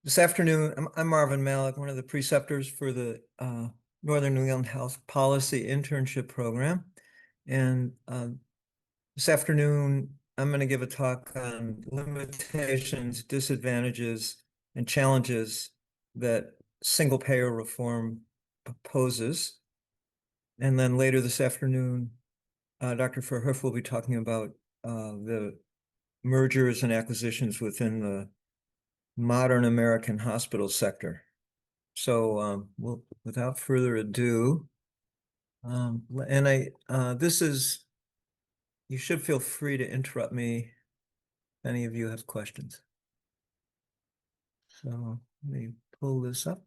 This afternoon, I'm Marvin Malek, one of the preceptors for the Northern New England Health Policy Internship Program. And this afternoon, I'm going to give a talk on limitations, disadvantages, and challenges that single-payer reform poses. And then later this afternoon, Dr. Verhoef will be talking about the mergers and acquisitions within the modern American hospital sector. So, without further ado, you should feel free to interrupt me if any of you have questions. So let me pull this up.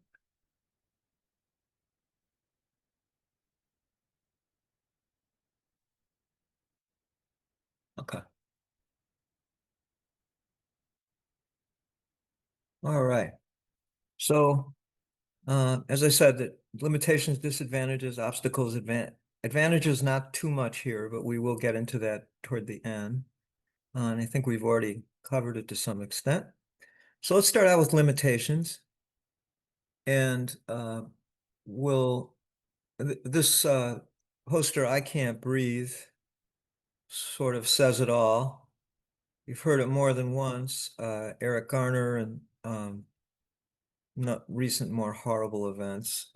Okay. All right. So, as I said, that limitations, disadvantages, obstacles, advantages, not too much here, but we will get into that toward the end. And I think we've already covered it to some extent. So let's start out with limitations. And this poster, "I Can't Breathe," sort of says it all. You've heard it more than once. Eric Garner and not recent, more horrible events.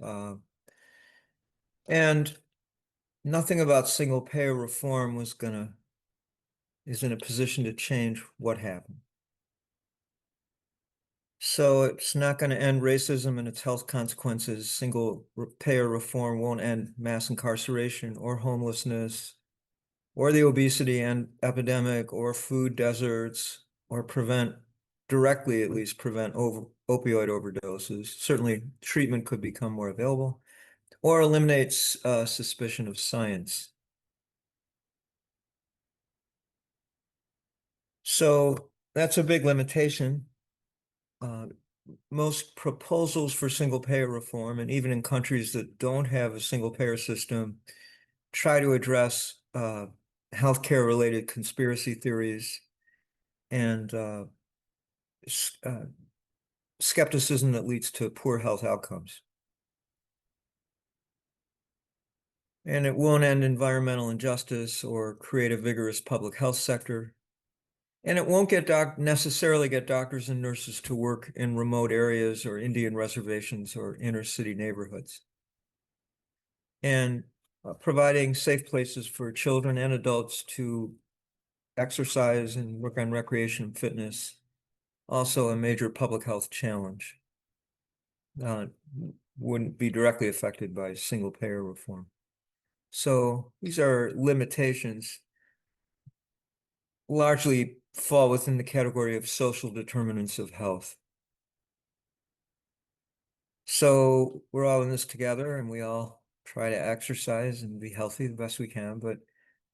And nothing about single payer reform is in a position to change what happened. So it's not going to end racism and its health consequences. Single payer reform won't end mass incarceration or homelessness or the obesity and epidemic or food deserts or directly at least prevent opioid overdoses. Certainly treatment could become more available or eliminates suspicion of science. So that's a big limitation. Most proposals for single payer reform, and even in countries that don't have a single payer system, try to address healthcare related conspiracy theories and skepticism that leads to poor health outcomes. And it won't end environmental injustice or create a vigorous public health sector. And it won't necessarily get doctors and nurses to work in remote areas or Indian reservations or inner city neighborhoods. And providing safe places for children and adults to exercise and work on recreation and fitness, also a major public health challenge. Wouldn't be directly affected by single payer reform. So these are limitations, largely fall within the category of social determinants of health. So we're all in this together and we all try to exercise and be healthy the best we can, but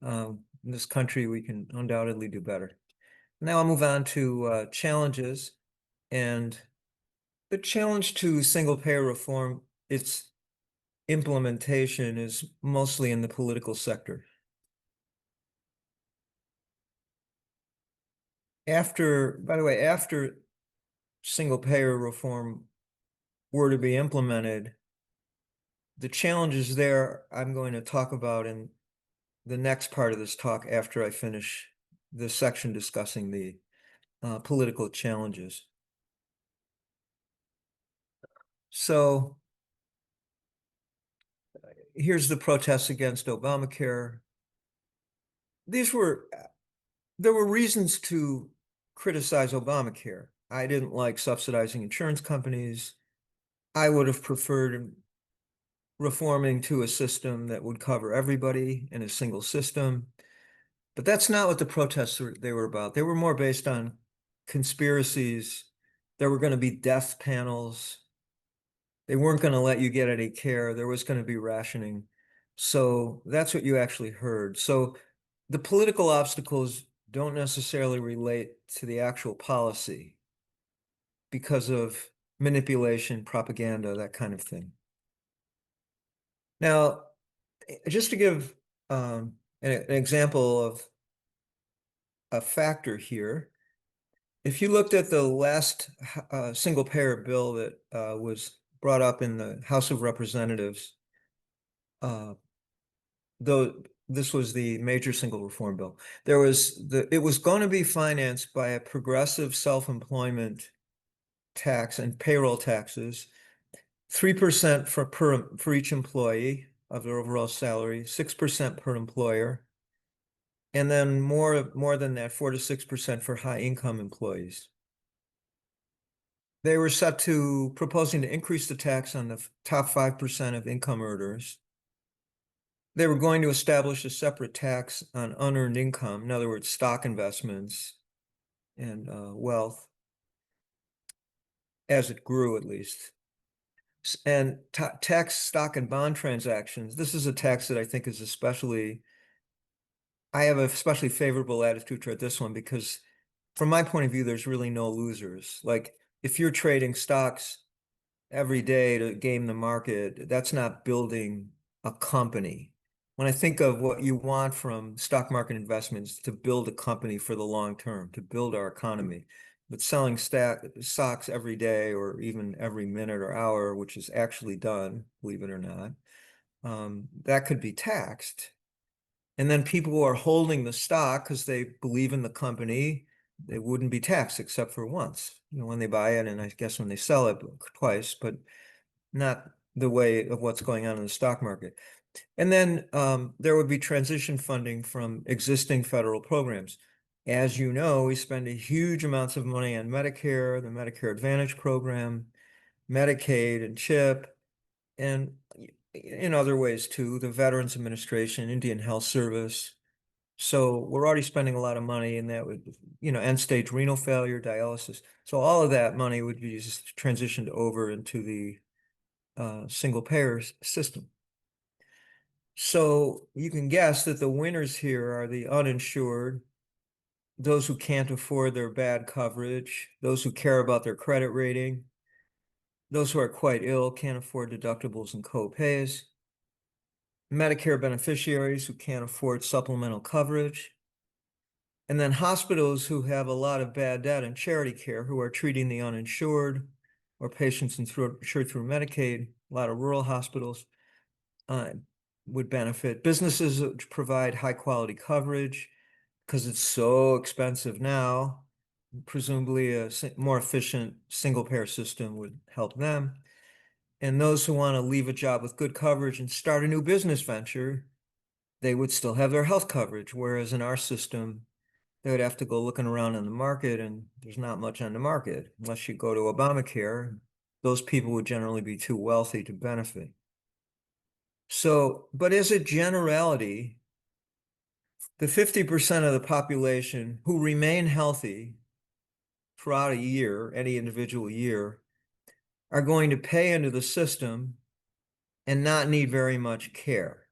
in this country, we can undoubtedly do better. Now I'll move on to challenges. And the challenge to single payer reform, its implementation is mostly in the political sector. By the way, after single payer reform were to be implemented, the challenges there I'm going to talk about in the next part of this talk after I finish this section discussing the political challenges. So here's the protests against Obamacare. There were reasons to criticize Obamacare. I didn't like subsidizing insurance companies. I would have preferred reforming to a system that would cover everybody in a single system. But that's not what the protests they were about. They were more based on conspiracies. There were going to be death panels. They weren't going to let you get any care. There was going to be rationing. So that's what you actually heard. So the political obstacles don't necessarily relate to the actual policy because of manipulation, propaganda, that kind of thing. Now, just to give an example of a factor here, If you looked at the last single payer bill that was brought up in the House of Representatives, uh, though this was the major single reform bill, it was going to be financed by a progressive self-employment tax and payroll taxes, 3% for each employee of their overall salary, 6% per employer, and then more than that, 4 to 6% for high income employees. They were set to proposing to increase the tax on the top 5% of income earners. They were going to establish a separate tax on unearned income, in other words, stock investments and wealth, as it grew at least. And tax stock and bond transactions. This is a tax that I think is I have a especially favorable attitude toward this one because from my point of view, there's really no losers. Like if you're trading stocks every day to game the market, that's not building a company. When I think of what you want from stock market investments to build a company for the long term, to build our economy, but selling stocks every day or even every minute or hour, which is actually done, believe it or not, that could be taxed. And then people who are holding the stock because they believe in the company, they wouldn't be taxed except for once, when they buy it, and I guess when they sell it twice, but not the way of what's going on in the stock market. And then there would be transition funding from existing federal programs. As you know, we spend a huge amounts of money on Medicare, the Medicare Advantage program, Medicaid and CHIP, and in other ways too, the Veterans Administration, Indian Health Service. So we're already spending a lot of money, and that would, end-stage renal failure, dialysis. So all of that money would be just transitioned over into the single payer system. So you can guess that the winners here are the uninsured, those who can't afford their bad coverage, those who care about their credit rating, those who are quite ill, can't afford deductibles and co-pays, Medicare beneficiaries who can't afford supplemental coverage, and then hospitals who have a lot of bad debt and charity care who are treating the uninsured or patients insured through Medicaid, a lot of rural hospitals would benefit. Businesses which provide high quality coverage because it's so expensive now, presumably a more efficient single payer system would help them. And those who want to leave a job with good coverage and start a new business venture, they would still have their health coverage. Whereas in our system, they would have to go looking around in the market, and there's not much on the market. Unless you go to Obamacare, those people would generally be too wealthy to benefit. So, but as a generality, the 50% of the population who remain healthy throughout a year, any individual year, are going to pay into the system and not need very much care.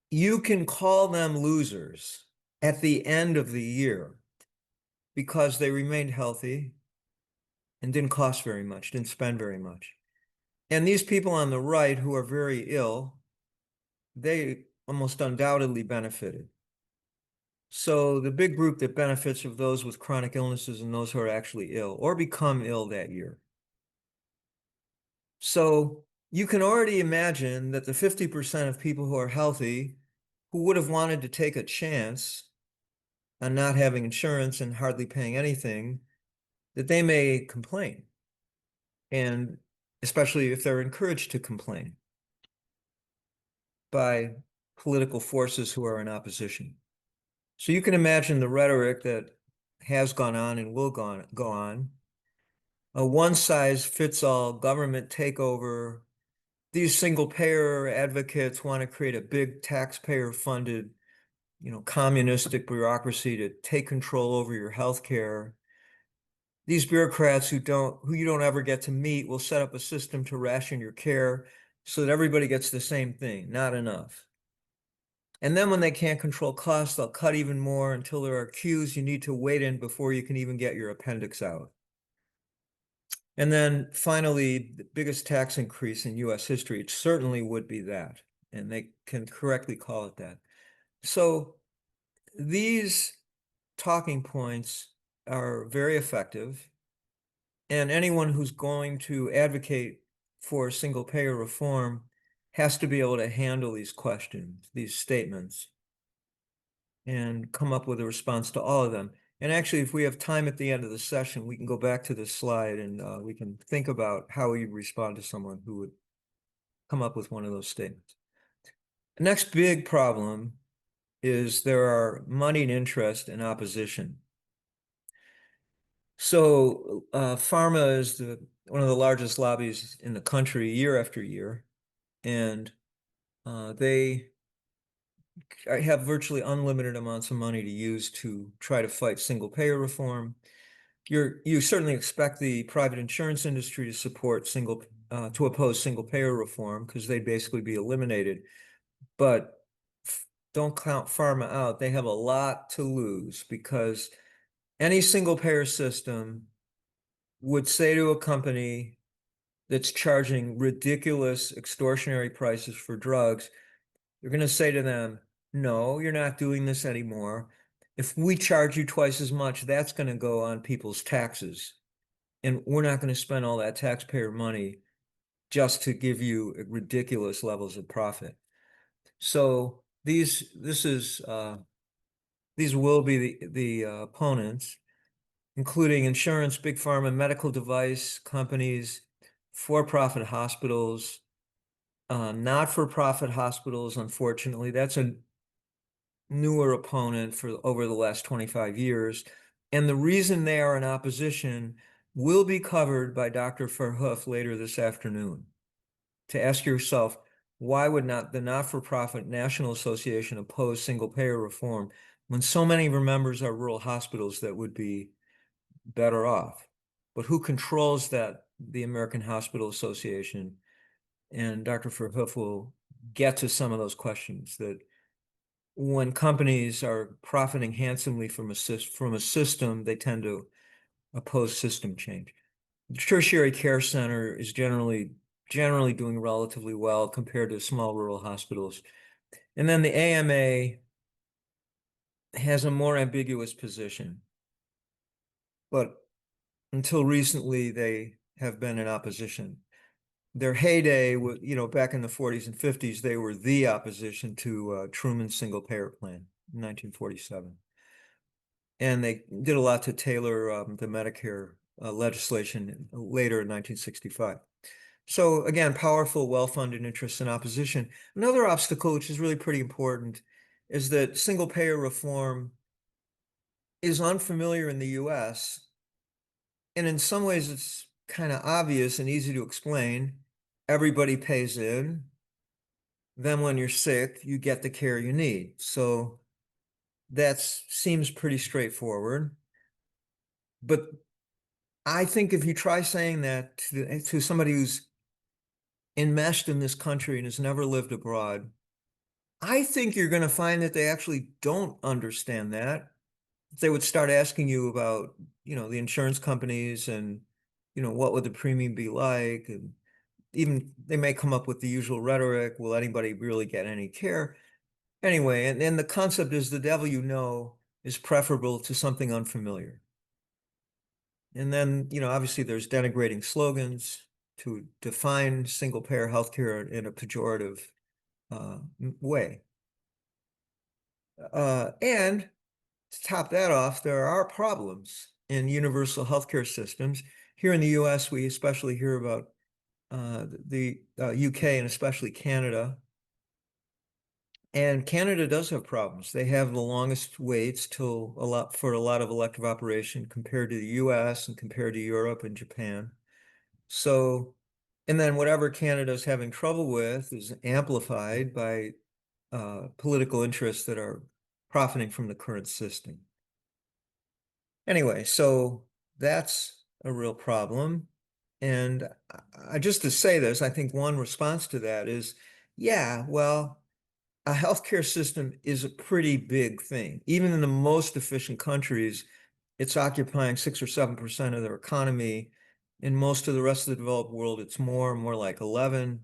You can call them losers at the end of the year because they remained healthy and didn't cost very much, didn't spend very much. And these people on the right who are very ill, they almost undoubtedly benefited. So the big group that benefits are those with chronic illnesses and those who are actually ill or become ill that year. So you can already imagine that the 50% of people who are healthy, who would have wanted to take a chance on not having insurance and hardly paying anything, that they may complain. And especially if they're encouraged to complain by political forces who are in opposition. So you can imagine the rhetoric that has gone on and will go on. A one-size-fits-all government takeover. These single-payer advocates want to create a big taxpayer-funded, communistic bureaucracy to take control over your health care. These bureaucrats who you don't ever get to meet will set up a system to ration your care so that everybody gets the same thing, not enough. And then when they can't control costs, they'll cut even more until there are queues you need to wait in before you can even get your appendix out. And then finally, the biggest tax increase in US history, it certainly would be that. And they can correctly call it that. So these talking points are very effective. And anyone who's going to advocate for single payer reform has to be able to handle these questions, these statements, and come up with a response to all of them. And actually, if we have time at the end of the session, we can go back to this slide and we can think about how you respond to someone who would come up with one of those statements. The next big problem is there are moneyed interest and opposition. So pharma is one of the largest lobbies in the country year after year, and they have virtually unlimited amounts of money to use to try to fight single payer reform. You certainly expect the private insurance industry to support to oppose single payer reform because they'd basically be eliminated. But don't count pharma out. They have a lot to lose because any single payer system would say to a company that's charging ridiculous extortionary prices for drugs, you're going to say to them, no, you're not doing this anymore. If we charge you twice as much, that's going to go on people's taxes. And we're not going to spend all that taxpayer money just to give you ridiculous levels of profit. So these will be the opponents, including insurance, big pharma, medical device companies, for-profit hospitals, not-for-profit hospitals. Unfortunately, that's a newer opponent for over the last 25 years. And the reason they are in opposition will be covered by Dr. Verhoef later this afternoon. To ask yourself, why would not the not-for-profit National Association oppose single-payer reform when so many of our members are rural hospitals that would be better off? But who controls that? The American Hospital Association. And Dr. Verhoef will get to some of those questions that when companies are profiting handsomely from a system, they tend to oppose system change. The tertiary care center is generally doing relatively well compared to small rural hospitals. And then the AMA has a more ambiguous position. But until recently, they have been in opposition. Their heyday, back in the 40s and 50s, they were the opposition to Truman's single payer plan in 1947. And they did a lot to tailor the Medicare legislation later in 1965. So again, powerful, well-funded interests in opposition. Another obstacle, which is really pretty important, is that single payer reform is unfamiliar in the US. And in some ways, it's kind of obvious and easy to explain. Everybody pays in. Then when you're sick, you get the care you need. So that seems pretty straightforward. But I think if you try saying that to somebody who's enmeshed in this country and has never lived abroad, I think you're going to find that they actually don't understand that. They would start asking you about, the insurance companies and, what would the premium be like? And even they may come up with the usual rhetoric. Will anybody really get any care? Anyway, and then the concept is the devil is preferable to something unfamiliar. And then, obviously there's denigrating slogans to define single payer healthcare in a pejorative way. And to top that off, there are problems in universal healthcare systems. Here in the US, we especially hear about the UK and especially Canada. And Canada does have problems. They have the longest waits for a lot of elective operation compared to the US and compared to Europe and Japan. So, and then whatever Canada's having trouble with is amplified by political interests that are profiting from the current system. Anyway, so that's a real problem. And just to say this, I think one response to that is, yeah, well, a healthcare system is a pretty big thing. Even in the most efficient countries, it's occupying 6 or 7% of their economy. In most of the rest of the developed world, it's more like 11%.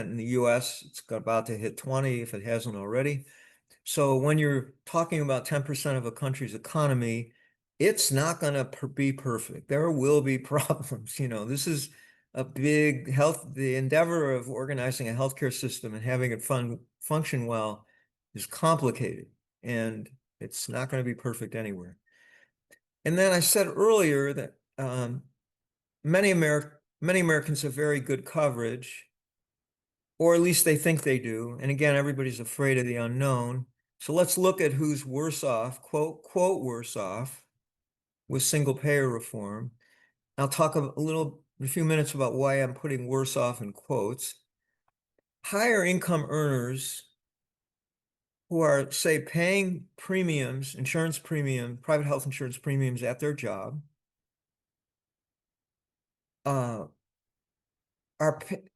In the US, it's about to hit 20 if it hasn't already. So when you're talking about 10% of a country's economy, it's not going to be perfect. There will be problems. This is a big the endeavor of organizing a healthcare system and having it function well is complicated, and it's not going to be perfect anywhere. And then I said earlier that many Americans have very good coverage, or at least they think they do. And again, everybody's afraid of the unknown. So let's look at who's worse off, quote, worse off with single payer reform. I'll talk a few minutes about why I'm putting worse off in quotes. Higher income earners who are, say, paying premiums, private health insurance premiums at their job, uh,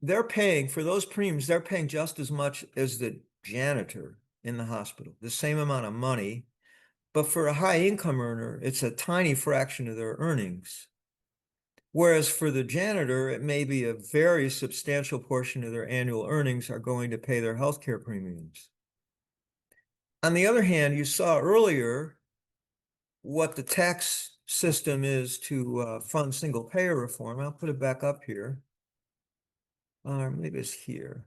they're paying for those premiums, they're paying just as much as the janitor in the hospital, the same amount of money. But for a high income earner, it's a tiny fraction of their earnings. Whereas for the janitor, it may be a very substantial portion of their annual earnings are going to pay their healthcare premiums. On the other hand, you saw earlier what the tax system is to fund single payer reform. I'll put it back up here. Maybe it's here.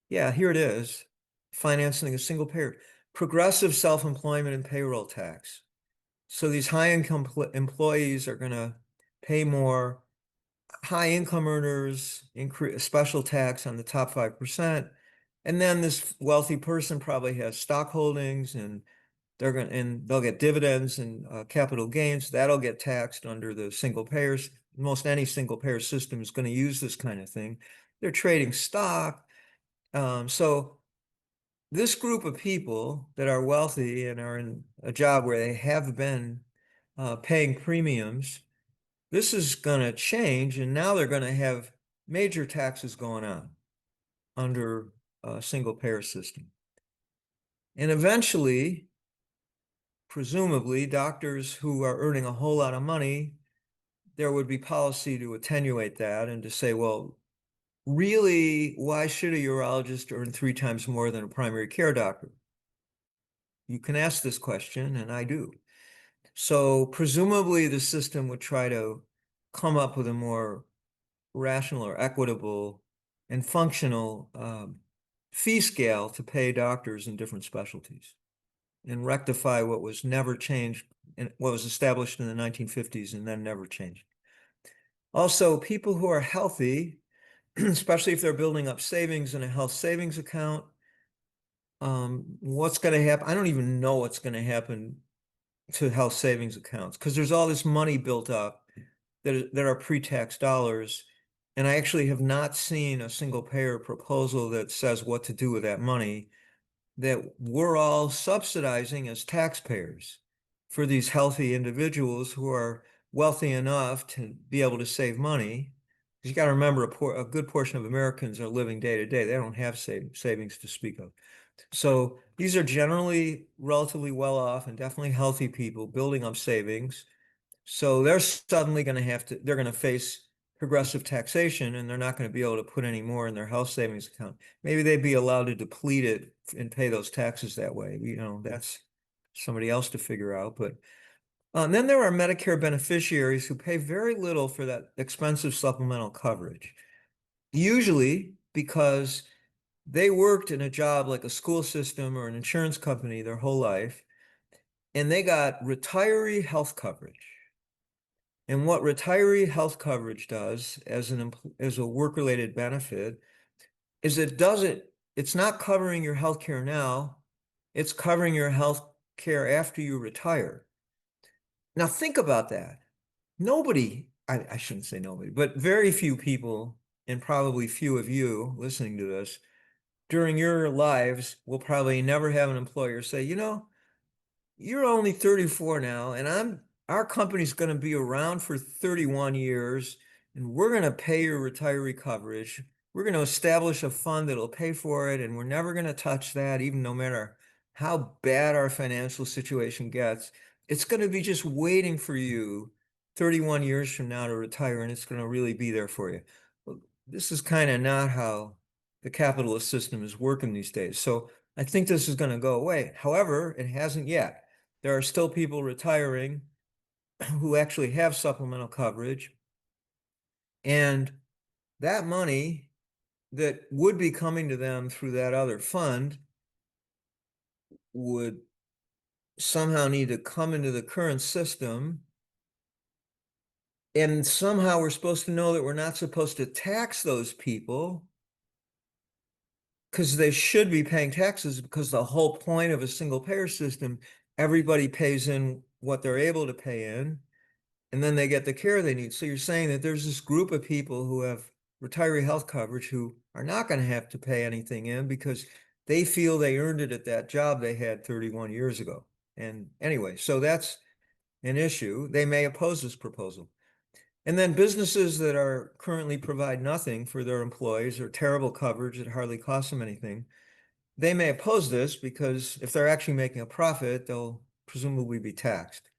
Yeah, here it is. Financing a single payer. Progressive self-employment and payroll tax. So these high-income employees are going to pay more. High-income earners increase special tax on the top 5%. And then this wealthy person probably has stock holdings, and they'll get dividends and capital gains. That'll get taxed under the single payers. Most any single payer system is going to use this kind of thing. They're trading stock. So this group of people that are wealthy and are in a job where they have been paying premiums, this is going to change, and now they're going to have major taxes going on under a single payer system. And eventually, presumably, doctors who are earning a whole lot of money, there would be policy to attenuate that and to say, well, really, why should a urologist earn 3 times more than a primary care doctor? You can ask this question, and I do. So presumably the system would try to come up with a more rational or equitable and functional fee scale to pay doctors in different specialties and rectify what was never changed and what was established in the 1950s and then never changed. Also, people who are healthy, especially if they're building up savings in a health savings account, what's going to happen? I don't even know what's going to happen to health savings accounts because there's all this money built up that are pre-tax dollars. And I actually have not seen a single payer proposal that says what to do with that money that we're all subsidizing as taxpayers for these healthy individuals who are wealthy enough to be able to save money. You got to remember a good portion of Americans are living day to day. They don't have savings to speak of. So these are generally relatively well off and definitely healthy people building up savings. So they're suddenly going to they're going to face progressive taxation, and they're not going to be able to put any more in their health savings account. Maybe they'd be allowed to deplete it and pay those taxes that way. That's somebody else to figure out. But then there are Medicare beneficiaries who pay very little for that expensive supplemental coverage, usually because they worked in a job like a school system or an insurance company their whole life, and they got retiree health coverage. And what retiree health coverage does as a work-related benefit is it's not covering your health care now, it's covering your health care after you retire. Now think about that. I shouldn't say nobody, but very few people, and probably few of you listening to this, during your lives will probably never have an employer say, you're only 34 now, and our company's going to be around for 31 years, and we're going to pay your retiree coverage. We're going to establish a fund that'll pay for it, and we're never going to touch that, even no matter how bad our financial situation gets. It's going to be just waiting for you 31 years from now to retire, and it's going to really be there for you. Well, this is kind of not how the capitalist system is working these days. So I think this is going to go away. However, it hasn't yet. There are still people retiring who actually have supplemental coverage. And that money that would be coming to them through that other fund would somehow need to come into the current system. And somehow we're supposed to know that we're not supposed to tax those people because they should be paying taxes, because the whole point of a single payer system, everybody pays in what they're able to pay in, and then they get the care they need. So you're saying that there's this group of people who have retiree health coverage who are not going to have to pay anything in because they feel they earned it at that job they had 31 years ago. And anyway, so that's an issue. They may oppose this proposal. And then businesses that are currently provide nothing for their employees or terrible coverage that hardly costs them anything, they may oppose this because if they're actually making a profit, they'll presumably be taxed.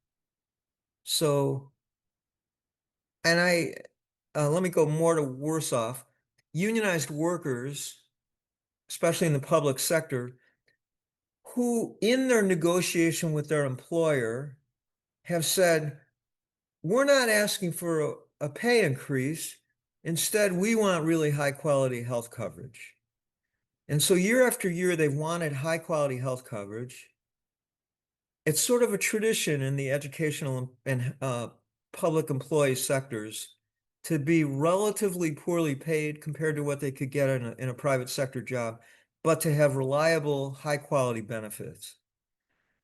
So, and let me go more to worse off. Unionized workers, especially in the public sector, who in their negotiation with their employer have said, we're not asking for a pay increase. Instead, we want really high quality health coverage. And so year after year, they've wanted high quality health coverage. It's sort of a tradition in the educational and public employee sectors to be relatively poorly paid compared to what they could get in a private sector job, but to have reliable, high quality benefits.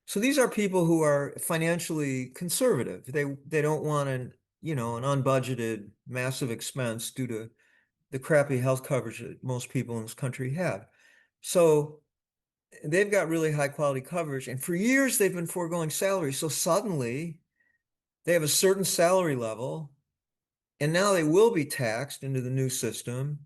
So these are people who are financially conservative. They don't want an unbudgeted massive expense due to the crappy health coverage that most people in this country have. So they've got really high quality coverage, and for years they've been foregoing salary. So suddenly they have a certain salary level, and now they will be taxed into the new system.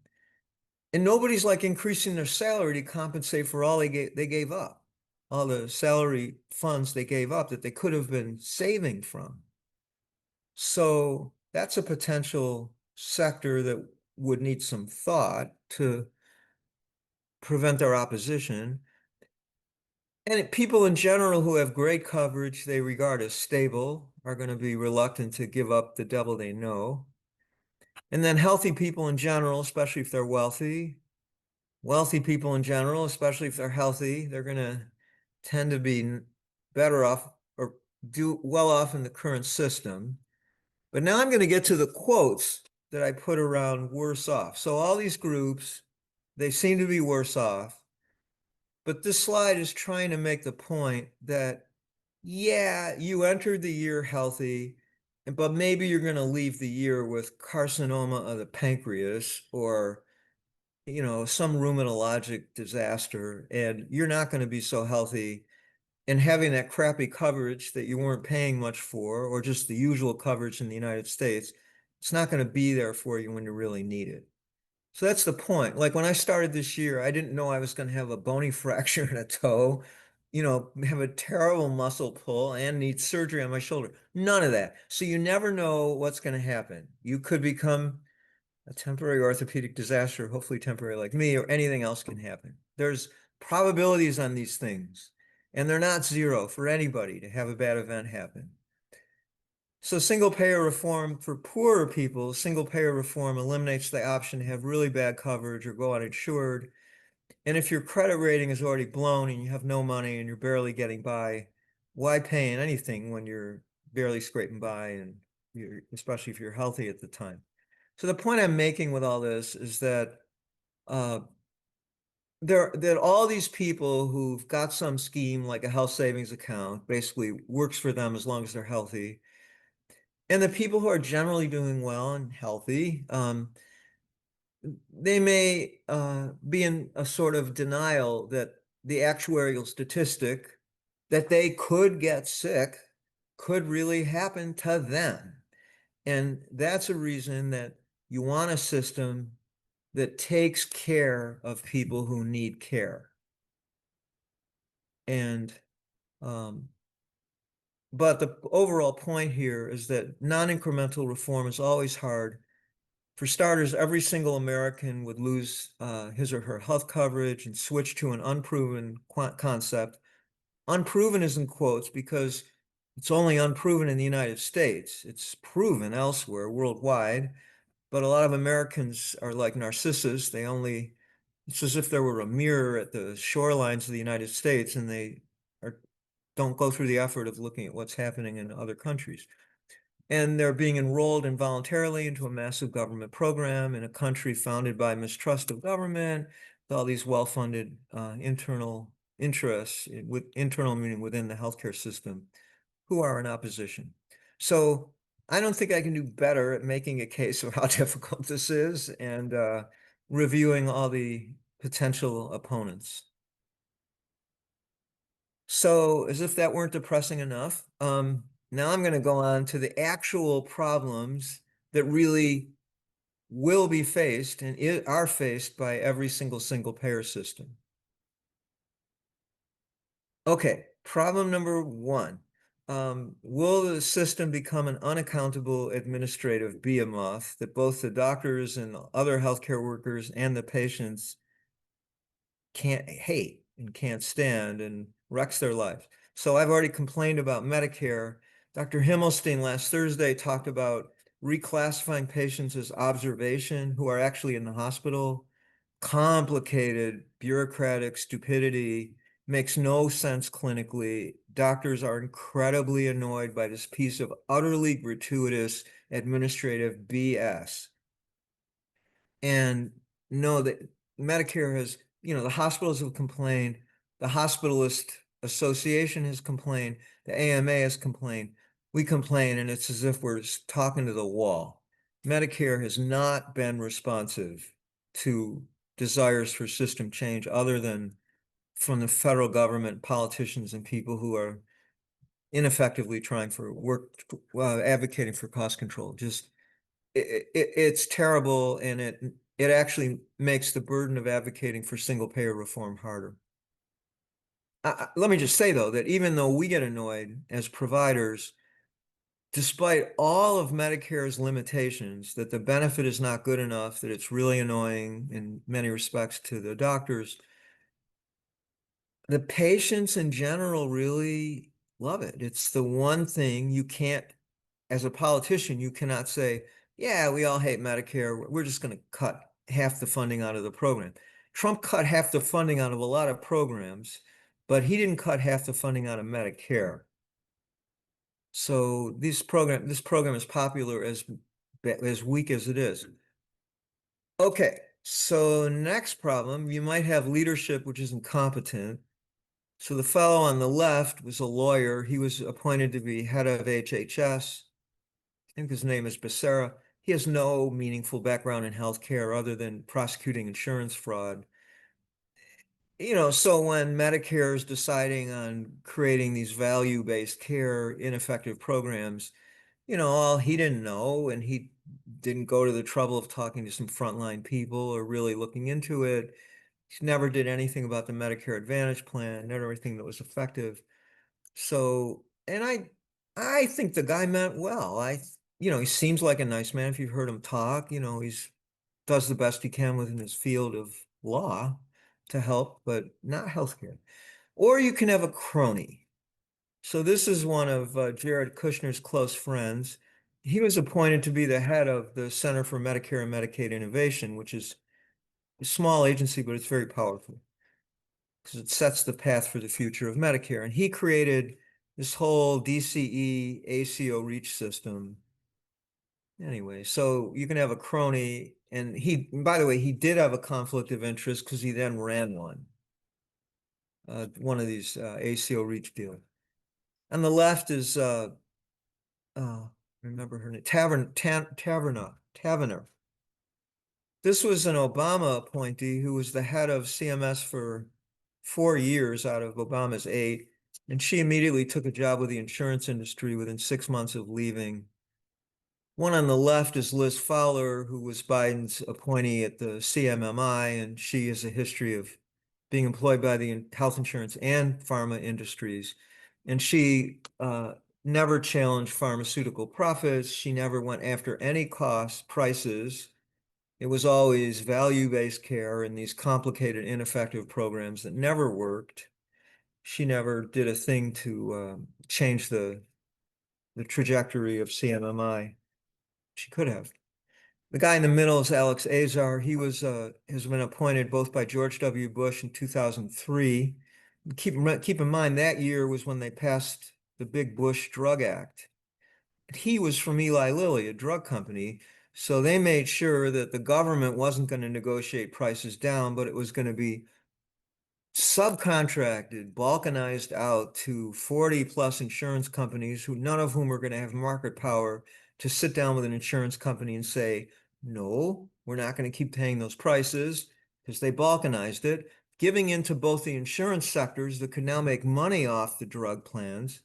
And nobody's like increasing their salary to compensate for all they gave up, all the salary funds they gave up that they could have been saving from. So that's a potential sector that would need some thought to prevent their opposition. And people in general who have great coverage they regard as stable are going to be reluctant to give up the devil they know. And then healthy people in general, especially if they're wealthy people in general, especially if they're healthy, they're going to tend to be better off or do well off in the current system. But now I'm going to get to the quotes that I put around worse off. So all these groups, they seem to be worse off. But this slide is trying to make the point that, yeah, you entered the year healthy, but maybe you're going to leave the year with carcinoma of the pancreas or, some rheumatologic disaster, and you're not going to be so healthy. And having that crappy coverage that you weren't paying much for, or just the usual coverage in the United States, it's not going to be there for you when you really need it. So that's the point. Like when I started this year, I didn't know I was going to have a bony fracture in a toe, have a terrible muscle pull and need surgery on my shoulder. None of that. So you never know what's going to happen. You could become a temporary orthopedic disaster, hopefully temporary like me, or anything else can happen. There's probabilities on these things, and they're not zero for anybody to have a bad event happen. So single payer reform for poorer people, single payer reform eliminates the option to have really bad coverage or go uninsured. And if your credit rating is already blown and you have no money and you're barely getting by, why pay in anything when you're barely scraping by, and especially if you're healthy at the time? So the point I'm making with all this is that uh, that all these people who've got some scheme like a health savings account basically works for them as long as they're healthy. And the people who are generally doing well and healthy, they may be in a sort of denial that the actuarial statistic that they could get sick could really happen to them. And that's a reason that you want a system that takes care of people who need care. And but the overall point here is that non-incremental reform is always hard, For starters, every single American would lose his or her health coverage and switch to an unproven concept. Unproven is in quotes because it's only unproven in the United States. It's proven elsewhere, worldwide. But a lot of Americans are like Narcissus. It's as if there were a mirror at the shorelines of the United States and are, don't go through the effort of looking at what's happening in other countries. And they're being enrolled involuntarily into a massive government program in a country founded by mistrust of government, with all these well-funded internal interests, with internal meaning within the healthcare system, who are in opposition. So I don't think I can do better at making a case of how difficult this is and reviewing all the potential opponents. So as if that weren't depressing enough, now I'm going to go on to the actual problems that really will be faced and are faced by every single payer system. Okay, problem number one. Will the system become an unaccountable administrative behemoth that both the doctors and other healthcare workers and the patients can't hate and can't stand and wrecks their lives? So I've already complained about Medicare. Dr. Himmelstein last Thursday talked about reclassifying patients as observation who are actually in the hospital. Complicated, bureaucratic stupidity, makes no sense clinically. Doctors are incredibly annoyed by this piece of utterly gratuitous administrative BS. And know that Medicare has, the hospitals have complained, the Hospitalist Association has complained, the AMA has complained. We complain, and it's as if we're talking to the wall. Medicare has not been responsive to desires for system change other than from the federal government, politicians, and people who are ineffectively trying for work, advocating for cost control. Just it's terrible, and it actually makes the burden of advocating for single payer reform harder. Let me just say, though, that even though we get annoyed as providers, despite all of Medicare's limitations, that the benefit is not good enough, that it's really annoying in many respects to the doctors, the patients in general really love it. It's the one thing you can't, as a politician, you cannot say, yeah, we all hate Medicare. We're just going to cut half the funding out of the program. Trump cut half the funding out of a lot of programs, but he didn't cut half the funding out of Medicare. So this program is popular as weak as it is. Okay, so next problem, you might have leadership which is incompetent. So the fellow on the left was a lawyer. He was appointed to be head of HHS. I think his name is Becerra. He has no meaningful background in healthcare other than prosecuting insurance fraud. So when Medicare is deciding on creating these value-based care ineffective programs, all he didn't know, and he didn't go to the trouble of talking to some frontline people or really looking into it. He never did anything about the Medicare Advantage plan, never anything that was effective. So, and I think the guy meant well. He seems like a nice man if you've heard him talk. He's does the best he can within his field of law to help, but not healthcare. Or you can have a crony. So this is one of Jared Kushner's close friends. He was appointed to be the head of the Center for Medicare and Medicaid Innovation, which is a small agency, but it's very powerful because it sets the path for the future of Medicare. And he created this whole DCE ACO REACH system. Anyway, so you can have a crony, and by the way, he did have a conflict of interest because he then ran one of these ACO REACH deals. On the left is remember her name, Taverner. This was an Obama appointee who was the head of CMS for 4 years out of Obama's 8, and she immediately took a job with the insurance industry within 6 months of leaving. One on the left is Liz Fowler, who was Biden's appointee at the CMMI, and she has a history of being employed by the health insurance and pharma industries. And she never challenged pharmaceutical profits. She never went after any prices. It was always value-based care and these complicated, ineffective programs that never worked. She never did a thing to change the trajectory of CMMI. She could have. The guy in the middle is Alex Azar. He has been appointed both by George W. Bush in 2003. Keep in mind that year was when they passed the big Bush Drug Act. He was from Eli Lilly, a drug company, so they made sure that the government wasn't going to negotiate prices down, but it was going to be subcontracted, balkanized out to 40 plus insurance companies who none of whom are going to have market power to sit down with an insurance company and say, no, we're not going to keep paying those prices because they balkanized it, giving into both the insurance sectors that could now make money off the drug plans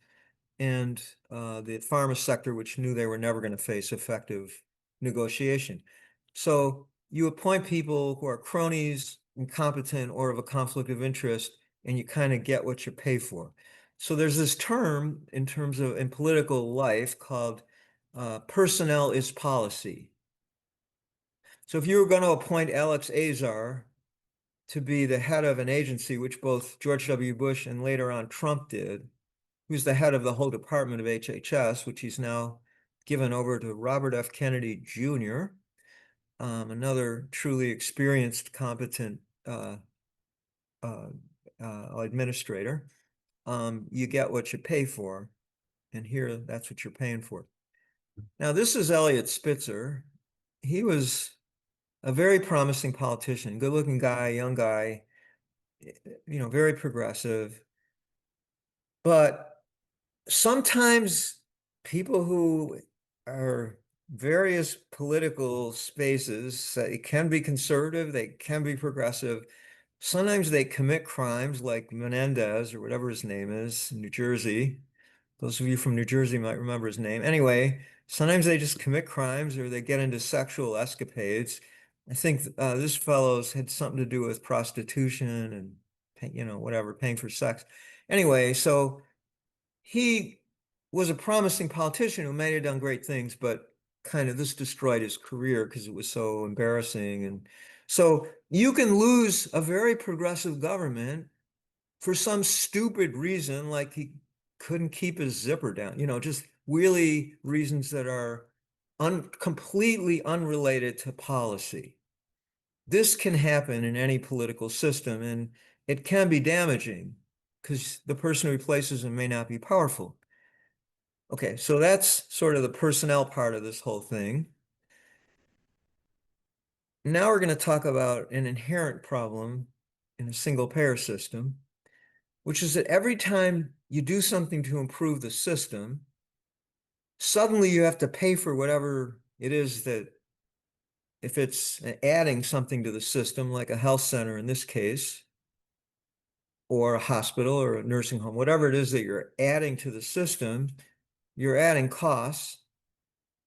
and the pharma sector, which knew they were never going to face effective negotiation. So you appoint people who are cronies, incompetent, or of a conflict of interest, and you kind of get what you pay for. So there's this term in terms of in political life called personnel is policy. So if you were going to appoint Alex Azar to be the head of an agency, which both George W. Bush and later on Trump did, who's the head of the whole department of HHS, which he's now given over to Robert F. Kennedy Jr., another truly experienced, competent administrator. You get what you pay for, and here that's what you're paying for. Now, this is Elliot Spitzer. He was a very promising politician, good-looking guy, young guy, very progressive. But sometimes people who are various political spaces, they can be conservative, they can be progressive. Sometimes they commit crimes like Menendez or whatever his name is in New Jersey. Those of you from New Jersey might remember his name. Anyway, sometimes they just commit crimes or they get into sexual escapades. I think this fellow's had something to do with prostitution and, whatever, paying for sex. Anyway, so he was a promising politician who may have done great things, but kind of this destroyed his career because it was so embarrassing. And so you can lose a very progressive government for some stupid reason, like he couldn't keep his zipper down, just really reasons that are completely unrelated to policy. This can happen in any political system, and it can be damaging because the person who replaces him may not be powerful. Okay, so that's sort of the personnel part of this whole thing. Now we're going to talk about an inherent problem in a single payer system, which is that every time you do something to improve the system, suddenly you have to pay for whatever it is that, if it's adding something to the system, like a health center in this case, or a hospital or a nursing home, whatever it is that you're adding to the system, you're adding costs,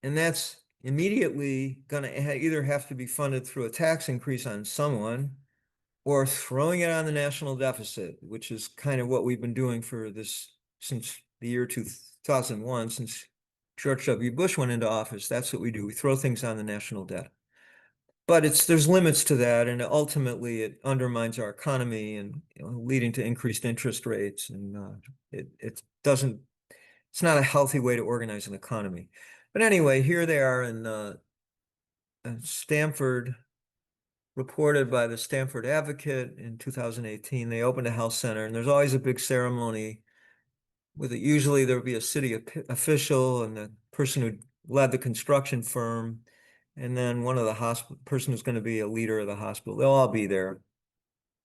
and that's immediately going to either have to be funded through a tax increase on someone or throwing it on the national deficit, which is kind of what we've been doing for this since the year 2001, since George W. Bush went into office. That's what we do. We throw things on the national debt. But there's limits to that, and ultimately it undermines our economy and leading to increased interest rates, and it's not a healthy way to organize an economy. But anyway, here they are in Stanford, reported by the Stanford Advocate in 2018. They opened a health center, and there's always a big ceremony with it. Usually there'll be a city official and the person who led the construction firm, and then one of the person who's going to be a leader of the hospital. They'll all be there.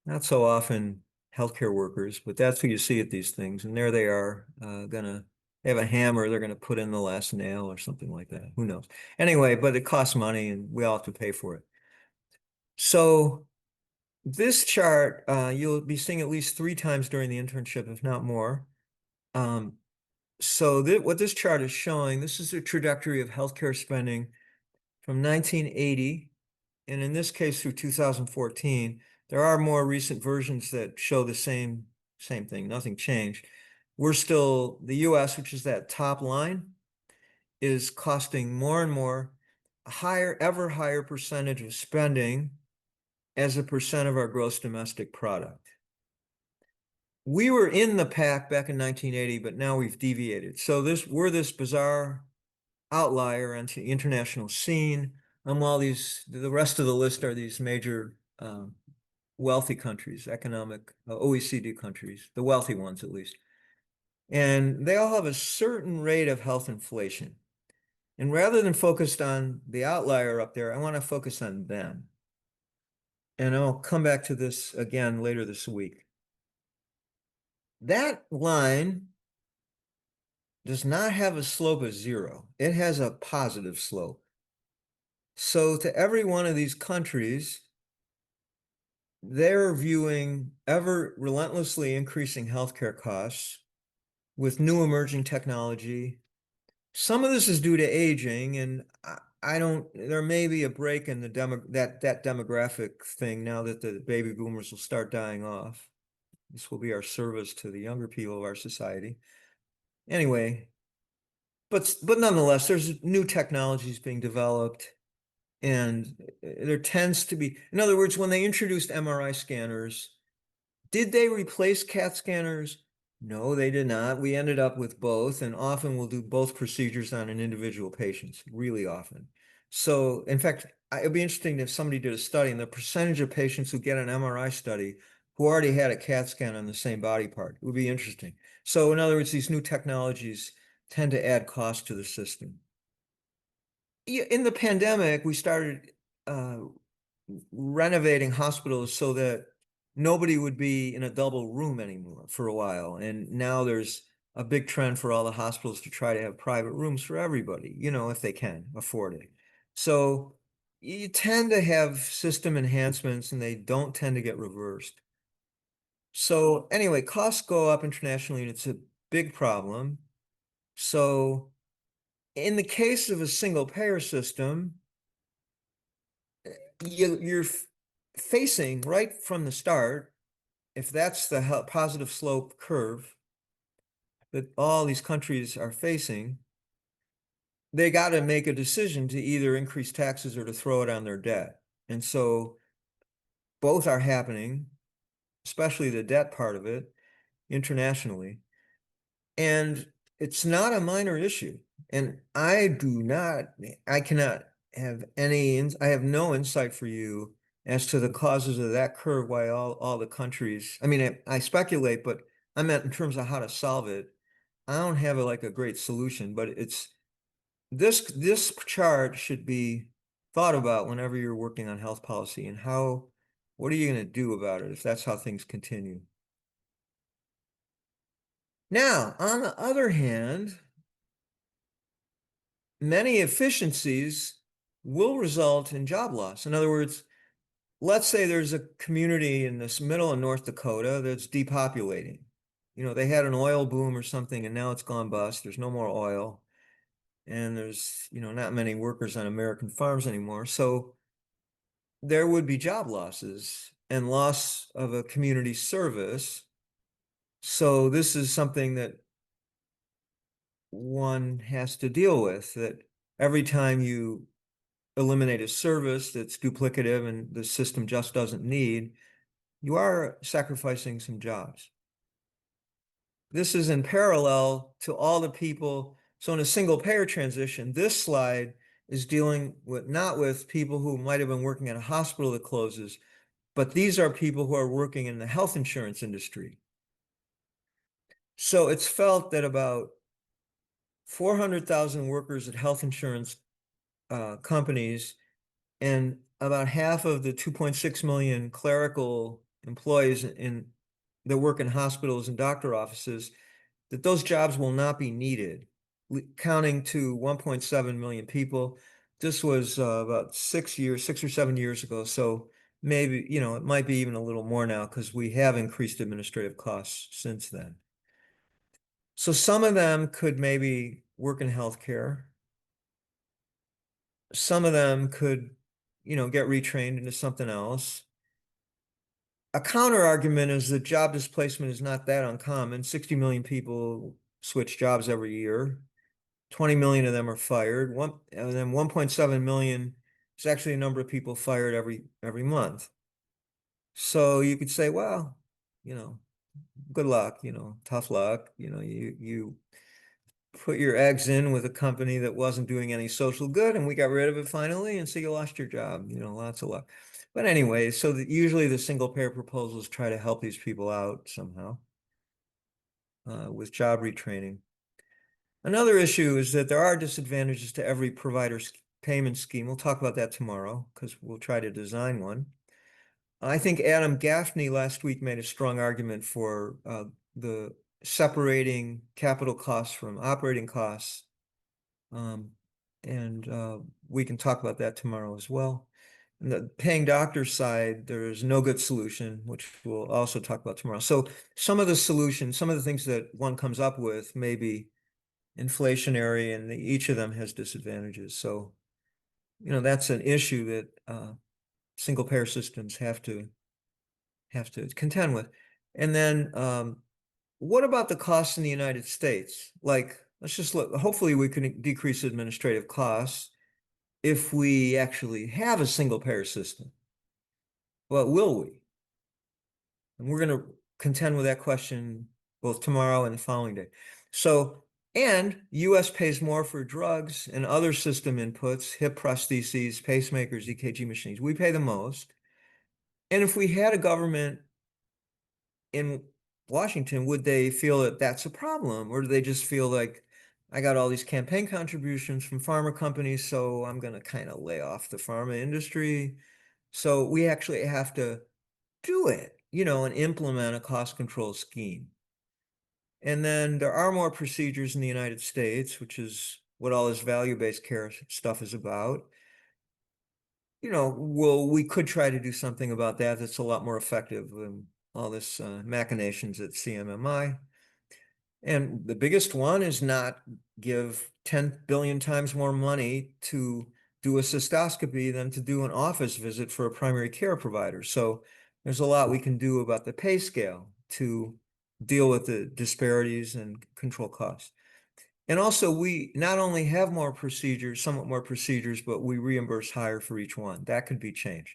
Not so often healthcare workers, but that's who you see at these things. And there they are, they have a hammer, they're going to put in the last nail or something like that. Who knows? Anyway, but it costs money and we all have to pay for it. So this chart, you'll be seeing at least 3 times during the internship, if not more. So what this chart is showing, this is the trajectory of healthcare spending from 1980, and in this case through 2014. There are more recent versions that show the same thing, nothing changed. We're still, the US, which is that top line, is costing more and more. ever higher percentage of spending as a percent of our gross domestic product. We were in the pack back in 1980, but now we've deviated. So we're this bizarre outlier onto the international scene. While the rest of the list are these major wealthy countries, economic OECD countries, the wealthy ones at least. And they all have a certain rate of health inflation. And rather than focused on the outlier up there, I want to focus on them. And I'll come back to this again later this week. That line does not have a slope of 0. It has a positive slope. So to every one of these countries, they're viewing ever relentlessly increasing healthcare costs with new emerging technology. Some of this is due to aging, and there may be a break in that demographic thing now that the baby boomers will start dying off. This will be our service to the younger people of our society. Anyway, but nonetheless, there's new technologies being developed, and there tends to be, in other words, when they introduced MRI scanners, did they replace CAT scanners? No, they did not. We ended up with both, and often we'll do both procedures on an individual patient, really often. So, in fact, it'd be interesting if somebody did a study, and the percentage of patients who get an MRI study who already had a CAT scan on the same body part. It would be interesting. So, in other words, these new technologies tend to add cost to the system. In the pandemic, we started renovating hospitals so that nobody would be in a double room anymore for a while. And now there's a big trend for all the hospitals to try to have private rooms for everybody, if they can afford it. So you tend to have system enhancements and they don't tend to get reversed. So anyway, costs go up internationally and it's a big problem. So in the case of a single payer system, you're facing right from the start, if that's the positive slope curve that all these countries are facing, they got to make a decision to either increase taxes or to throw it on their debt. And so both are happening, especially the debt part of it internationally. And it's not a minor issue. And I cannot have I have no insight for you as to the causes of that curve, why all the countries, I mean, I speculate, but I meant in terms of how to solve it. I don't have a great solution, but this chart should be thought about whenever you're working on health policy and what are you going to do about it if that's how things continue? Now, on the other hand, many efficiencies will result in job loss. In other words, let's say there's a community in this middle of North Dakota that's depopulating. They had an oil boom or something and now it's gone bust. There's no more oil. And there's, not many workers on American farms anymore. So there would be job losses and loss of a community service. So this is something that one has to deal with, that every time you eliminate a service that's duplicative and the system just doesn't need, you are sacrificing some jobs. This is in parallel to all the people. So in a single payer transition, this slide is dealing not with people who might have been working at a hospital that closes, but these are people who are working in the health insurance industry. So it's felt that about 400,000 workers at health insurance companies and about half of the 2.6 million clerical employees that work in hospitals and doctor offices, that those jobs will not be needed, counting to 1.7 million people. This was about 6 or 7 years ago. So maybe, it might be even a little more now because we have increased administrative costs since then. So some of them could maybe work in healthcare. Some of them could, get retrained into something else. A counter argument is that job displacement is not that uncommon. 60 million people switch jobs every year. 20 million of them are fired. And then 1.7 million is actually a number of people fired every month. So you could say, well, you know, good luck, tough luck. You put your eggs in with a company that wasn't doing any social good, and we got rid of it finally, and so you lost your job. Lots of luck. But anyway, so usually the single payer proposals try to help these people out somehow with job retraining. Another issue is that there are disadvantages to every provider's payment scheme. We'll talk about that tomorrow because we'll try to design one. I think Adam Gaffney last week made a strong argument for the separating capital costs from operating costs. And we can talk about that tomorrow as well. On the paying doctor side, there's no good solution, which we'll also talk about tomorrow. So some of the solutions, some of the things that one comes up with may be inflationary, and each of them has disadvantages. So, that's an issue that single payer systems have to contend with. And then what about the costs in the United States? Like, let's just look, hopefully we can decrease administrative costs if we actually have a single payer system. But will we? And we're going to contend with that question both tomorrow and the following day. So, and US pays more for drugs and other system inputs, hip prostheses, pacemakers, EKG machines. We pay the most. And if we had a government in Washington, would they feel that that's a problem? Or do they just feel like, I got all these campaign contributions from pharma companies, so I'm going to kind of lay off the pharma industry? So we actually have to do it, and implement a cost control scheme. And then there are more procedures in the United States, which is what all this value-based care stuff is about. We could try to do something about that that's a lot more effective than all this machinations at CMMI. And the biggest one is not give 10 billion times more money to do a cystoscopy than to do an office visit for a primary care provider. So there's a lot we can do about the pay scale to deal with the disparities and control costs. And also, we not only have more procedures, somewhat more procedures, but we reimburse higher for each one. That could be changed.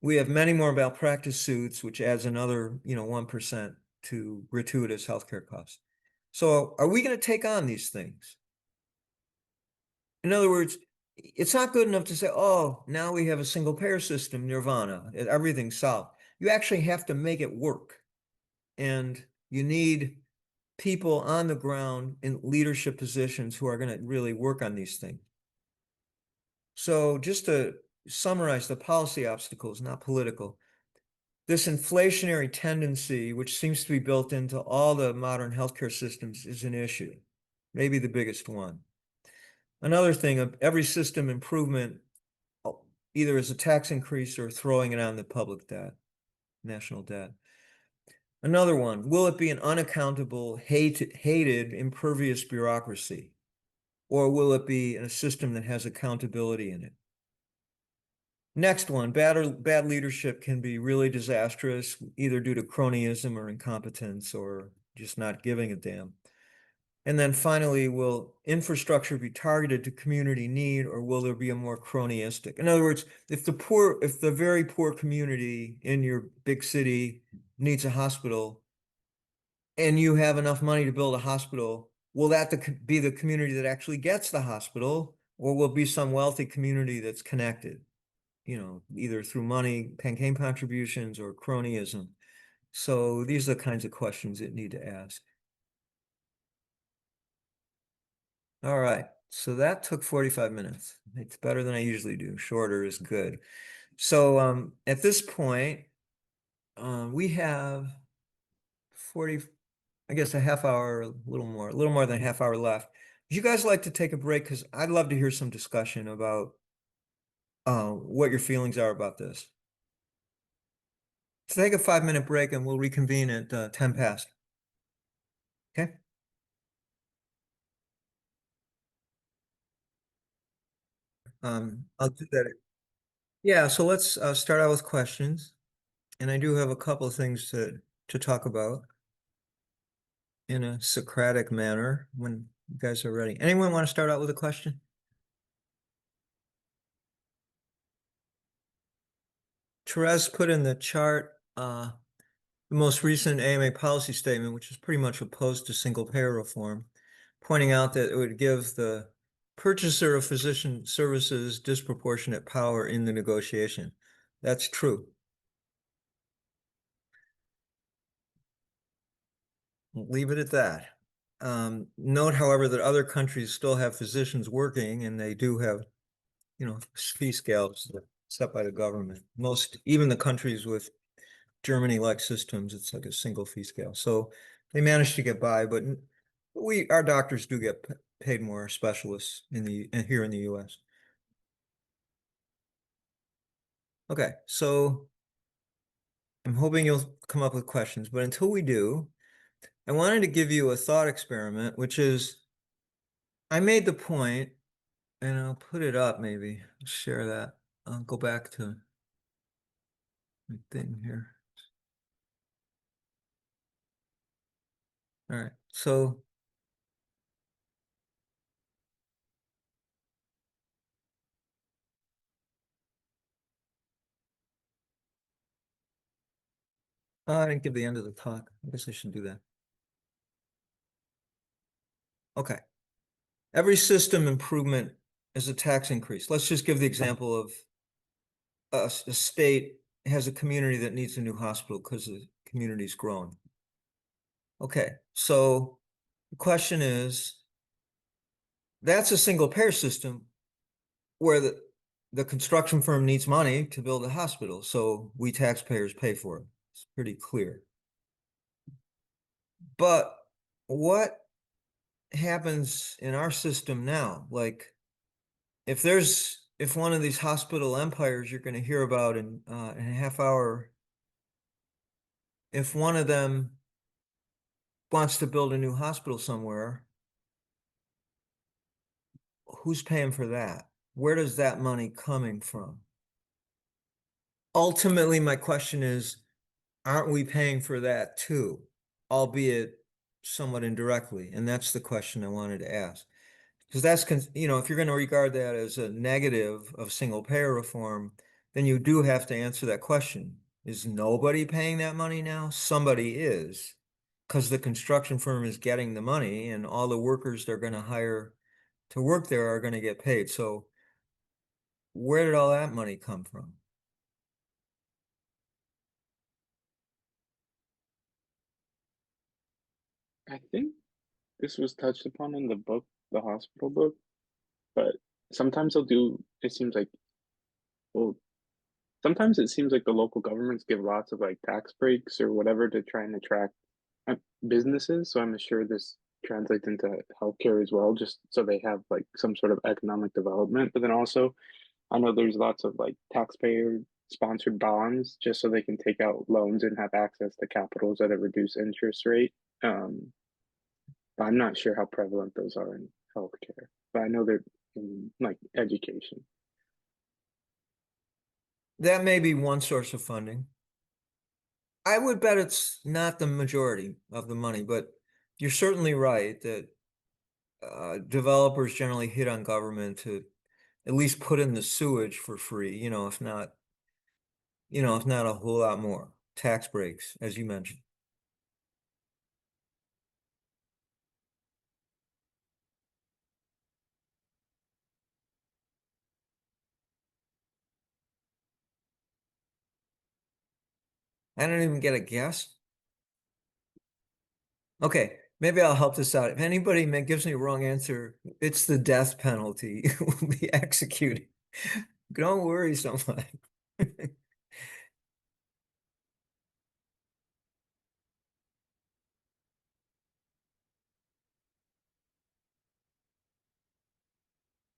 We have many more malpractice suits, which adds another, 1% to gratuitous healthcare costs. So are we going to take on these things? In other words, it's not good enough to say, oh, now we have a single payer system, nirvana, everything's solved. You actually have to make it work. And you need people on the ground in leadership positions who are going to really work on these things. So just to summarize the policy obstacles, not political, this inflationary tendency, which seems to be built into all the modern healthcare systems, is an issue, maybe the biggest one. Another thing, every system improvement either is a tax increase or throwing it on the public debt, national debt. Another one, will it be an unaccountable, hated, impervious bureaucracy? Or will it be a system that has accountability in it? Next one, bad leadership can be really disastrous, either due to cronyism or incompetence or just not giving a damn. And then finally, will infrastructure be targeted to community need, or will there be a more cronyistic? In other words, if the very poor community in your big city needs a hospital and you have enough money to build a hospital, will that be the community that actually gets the hospital, or will it be some wealthy community that's connected, either through money, campaign contributions, or cronyism? So these are the kinds of questions that need to ask. All right, so that took 45 minutes. It's better than I usually do. Shorter is good. So at this point, we have 40, I guess a half hour, a little more than a half hour left. Would you guys like to take a break? Because I'd love to hear some discussion about what your feelings are about this. So take a 5-minute break and we'll reconvene at 10 past. Okay? I'll do that. Yeah, so let's start out with questions. And I do have a couple of things to talk about in a Socratic manner when You guys are ready. Anyone want to start out with a question? Therese put in the chart the most recent AMA policy statement, which is pretty much opposed to single payer reform, pointing out that it would give the purchaser of physician services disproportionate power in the negotiation. That's true. Leave it at that. Note, however, that other countries still have physicians working, and they do have, fee scales set by the government. Even the countries with Germany-like systems, it's like a single fee scale. So they managed to get by, but our doctors do get paid more, specialists here in the US. Okay, so I'm hoping you'll come up with questions, but until we do, I wanted to give you a thought experiment, which is I made the point, and I'll put it up maybe, share that. I'll go back to my thing here. All right, so I didn't give the end of the talk. I guess I should do that. Okay. Every system improvement is a tax increase. Let's just give the example of a state has a community that needs a new hospital because the community's growing. Okay, so the question is, that's a single payer system where the construction firm needs money to build a hospital, so we taxpayers pay for it. It's pretty clear. But what happens in our system now? Like, if one of these hospital empires you're going to hear about in a half hour, if one of them wants to build a new hospital somewhere, who's paying for that? Where does that money coming from? Ultimately, my question is, aren't we paying for that too, albeit somewhat indirectly? And that's the question I wanted to ask. Because if you're going to regard that as a negative of single payer reform, then you do have to answer that question. Is nobody paying that money now? Somebody is, because the construction firm is getting the money and all the workers they're going to hire to work there are going to get paid. So where did all that money come from? I think this was touched upon in the book, the hospital book, but sometimes they'll do, it seems like, well, sometimes it seems like the local governments give lots of like tax breaks or whatever to try and attract uh, businesses. So I'm sure this translates into healthcare as well, just so they have like some sort of economic development. But then also, I know there's lots of like taxpayer sponsored bonds just so they can take out loans and have access to capitals at a reduced interest rate. Um, but I'm not sure how prevalent those are in healthcare. But I know they're in like education. That may be one source of funding. I would bet it's not the majority of the money, but you're certainly right that developers generally hit on government to at least put in the sewage for free, if not a whole lot more. Tax breaks, as you mentioned. I don't even get a guess. Okay, maybe I'll help this out. If anybody gives me a wrong answer, it's the death penalty. Will be executed. Don't worry so much.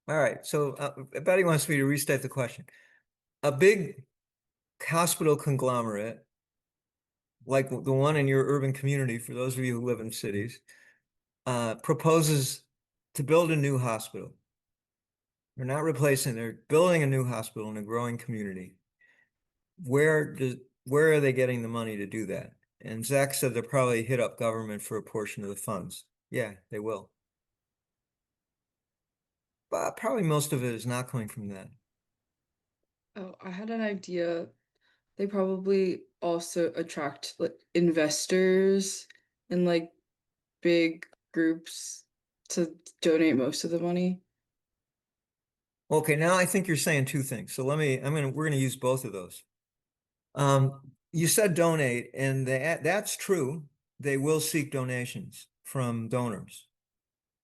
All right, so Betty wants me to restate the question. A big hospital conglomerate, like the one in your urban community, for those of you who live in cities, proposes to build a new hospital. They're not replacing, they're building a new hospital in a growing community. Where are they getting the money to do that? And Zach said they'll probably hit up government for a portion of the funds. Yeah, they will. but probably most of it is not coming from that. Oh, I had an idea. They probably also attract like investors and like big groups to donate most of the money. Okay, now I think you're saying two things. So we're gonna use both of those. You said donate, and that's true. They will seek donations from donors,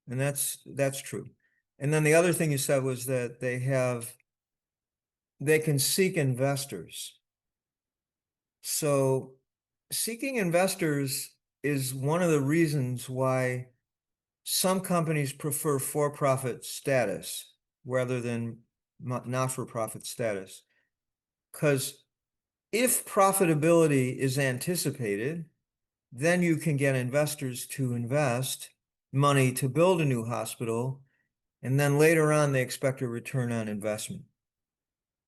and that's true. And then the other thing you said was that they can seek investors. So seeking investors is one of the reasons why some companies prefer for-profit status rather than not-for-profit status. Because if profitability is anticipated, then you can get investors to invest money to build a new hospital, and then later on they expect a return on investment.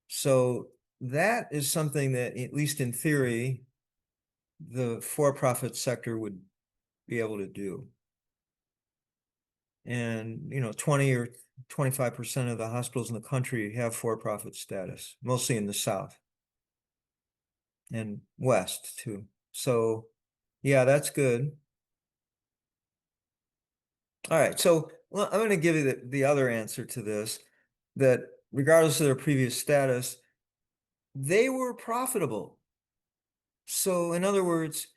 So that is something that, at least in theory, the for-profit sector would be able to do. And, 20 or 25% of the hospitals in the country have for-profit status, mostly in the South and West too. So yeah, that's good. All right, so well, I'm going to give you the other answer to this, that regardless of their previous status, they were profitable. So in other words,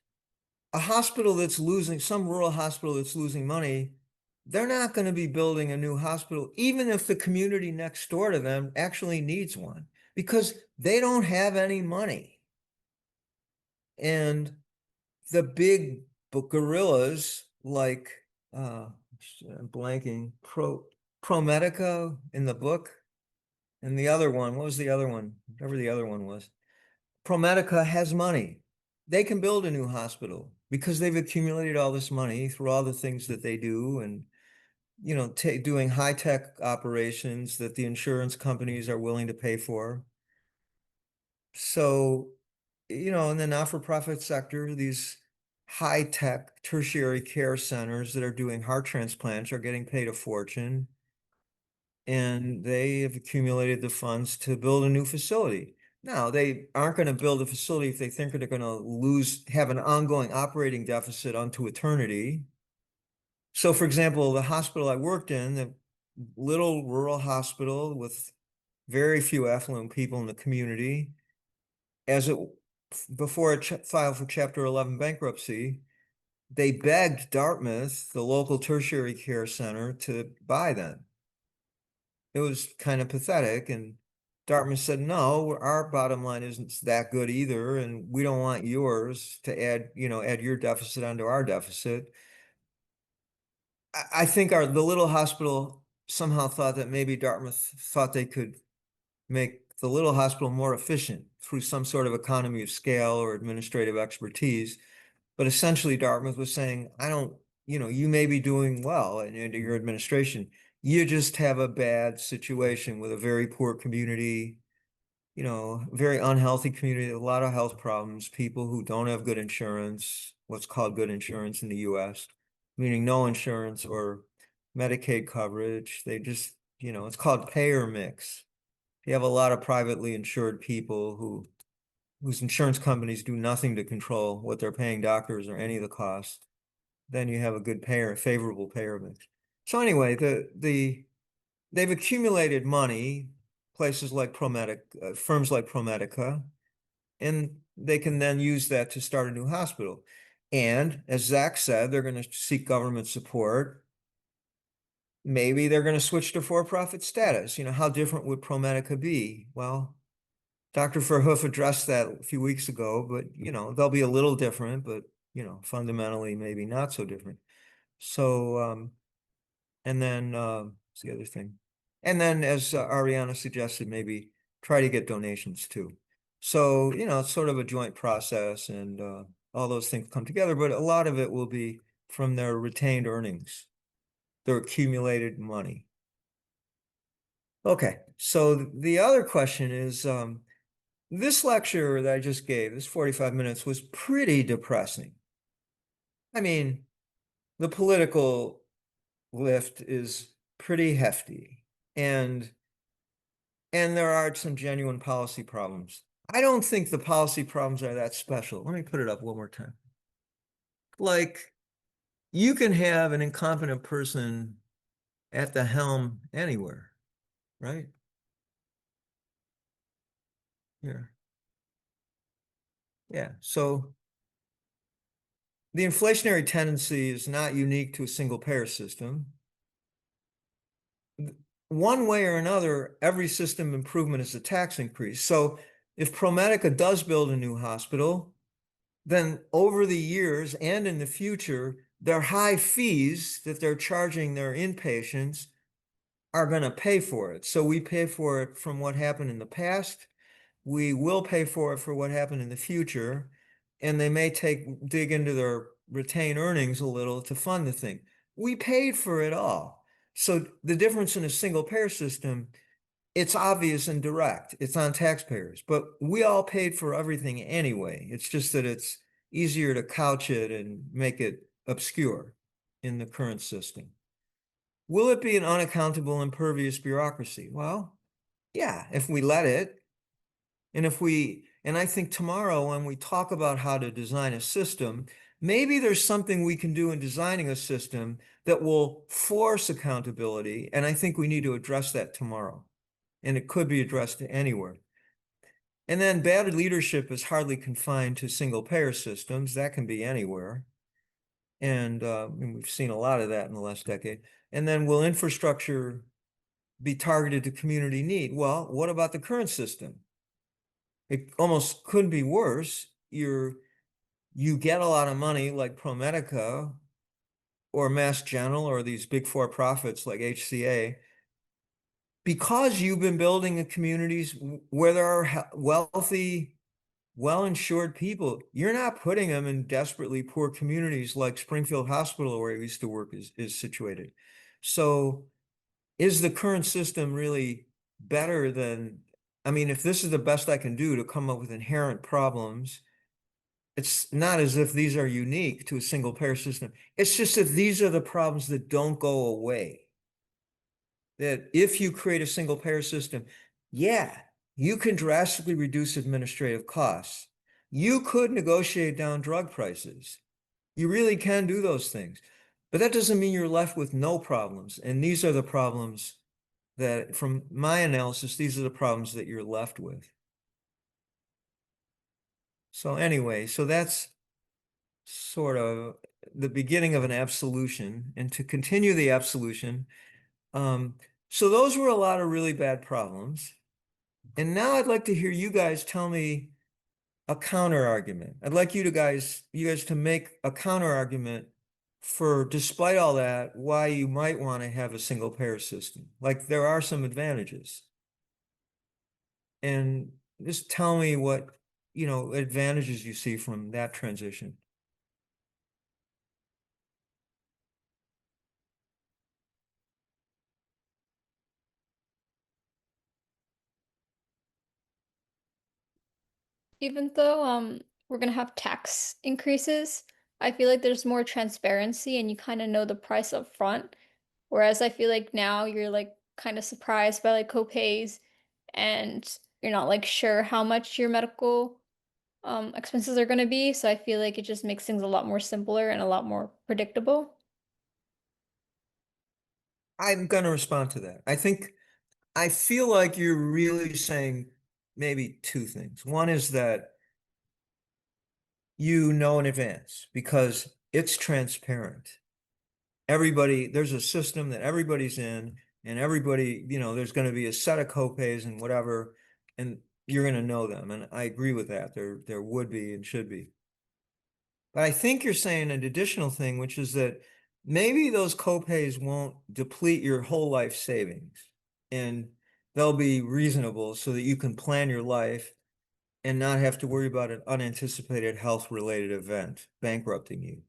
a hospital that's losing, some rural hospital that's losing money, they're not going to be building a new hospital, even if the community next door to them actually needs one, because they don't have any money. And the big gorillas like I'm blanking ProMedica in the book, and the other one, what was the other one? Whatever the other one was. ProMedica has money. They can build a new hospital because they've accumulated all this money through all the things that they do, and doing high-tech operations that the insurance companies are willing to pay for. So, in the not-for-profit sector, these high-tech tertiary care centers that are doing heart transplants are getting paid a fortune, and they have accumulated the funds to build a new facility. Now, they aren't going to build a facility if they think they're going to have an ongoing operating deficit unto eternity. So, for example, the hospital I worked in, the little rural hospital with very few affluent people in the community, as it before it filed for Chapter 11 bankruptcy, they begged Dartmouth, the local tertiary care center, to buy them. It was kind of pathetic, and Dartmouth said, "No, our bottom line isn't that good either, and we don't want yours to add your deficit onto our deficit." I think the little hospital somehow thought that maybe Dartmouth thought they could make the little hospital more efficient through some sort of economy of scale or administrative expertise. But essentially, Dartmouth was saying, I don't, you may be doing well in your administration. You just have a bad situation with a very poor community, very unhealthy community, a lot of health problems, people who don't have good insurance, what's called good insurance in the US, meaning no insurance or Medicaid coverage. They just, it's called payer mix. You have a lot of privately insured people whose insurance companies do nothing to control what they're paying doctors or any of the costs. Then you have a good payer, favorable payer mix. So anyway, they've accumulated money, places like firms like ProMedica, and they can then use that to start a new hospital. And as Zach said, they're going to seek government support. Maybe they're going to switch to for-profit status. How different would ProMedica be? Well, Dr. Verhoof addressed that a few weeks ago, but they'll be a little different, but fundamentally maybe not so different. So and then what's the other thing? And then as Ariana suggested, maybe try to get donations too. So, it's sort of a joint process, and all those things come together, but a lot of it will be from their retained earnings, their accumulated money. Okay, so the other question is, this lecture that I just gave, this 45 minutes, was pretty depressing. I mean, the political lift is pretty hefty. And there are some genuine policy problems. I don't think the policy problems are that special. Let me put it up one more time. Like, you can have an incompetent person at the helm anywhere, right? Here. Yeah. So the inflationary tendency is not unique to a single payer system. One way or another, every system improvement is a tax increase. So if ProMedica does build a new hospital, then over the years and in the future, their high fees that they're charging their inpatients are going to pay for it. So we pay for it from what happened in the past. We will pay for it for what happened in the future. And they may dig into their retained earnings a little to fund the thing. We paid for it all. So the difference in a single payer system, it's obvious and direct. It's on taxpayers, but we all paid for everything anyway. It's just that it's easier to couch it and make it obscure in the current system. Will it be an unaccountable, impervious bureaucracy? Well, yeah, if we let it. And I think tomorrow when we talk about how to design a system, maybe there's something we can do in designing a system that will force accountability. And I think we need to address that tomorrow. And it could be addressed anywhere. And then bad leadership is hardly confined to single payer systems. That can be anywhere. And we've seen a lot of that in the last decade. And then will infrastructure be targeted to community need? Well, what about the current system? It almost couldn't be worse. You get a lot of money like ProMedica or Mass General or these big for-profits like HCA because you've been building in communities where there are wealthy, well-insured people. You're not putting them in desperately poor communities like Springfield Hospital, where I used to work, is situated. So is the current system really better than, I mean, if this is the best I can do to come up with inherent problems, it's not as if these are unique to a single payer system. It's just that these are the problems that don't go away. That if you create a single payer system, yeah, you can drastically reduce administrative costs. You could negotiate down drug prices. You really can do those things. But that doesn't mean you're left with no problems. And these are the problems that, from my analysis, these are the problems that you're left with. So anyway, so that's sort of the beginning of an absolution. And to continue the absolution, so those were a lot of really bad problems. And now I'd like to hear you guys tell me a counter argument. I'd like you guys to make a counter argument for, despite all that, why you might want to have a single payer system. Like, there are some advantages. And just tell me what, advantages you see from that transition. Even though we're gonna have tax increases, I feel like there's more transparency and you kind of know the price up front. Whereas I feel like now you're like kind of surprised by like co-pays and you're not like sure how much your medical expenses are gonna be. So I feel like it just makes things a lot more simpler and a lot more predictable. I'm going to respond to that. I feel like you're really saying maybe two things. One is that you know in advance because it's transparent. There's a system that everybody's in, and everybody, there's going to be a set of copays and whatever, and you're going to know them. And I agree with that. There would be and should be. But I think you're saying an additional thing, which is that maybe those copays won't deplete your whole life savings, and they'll be reasonable so that you can plan your life and not have to worry about an unanticipated health-related event bankrupting you.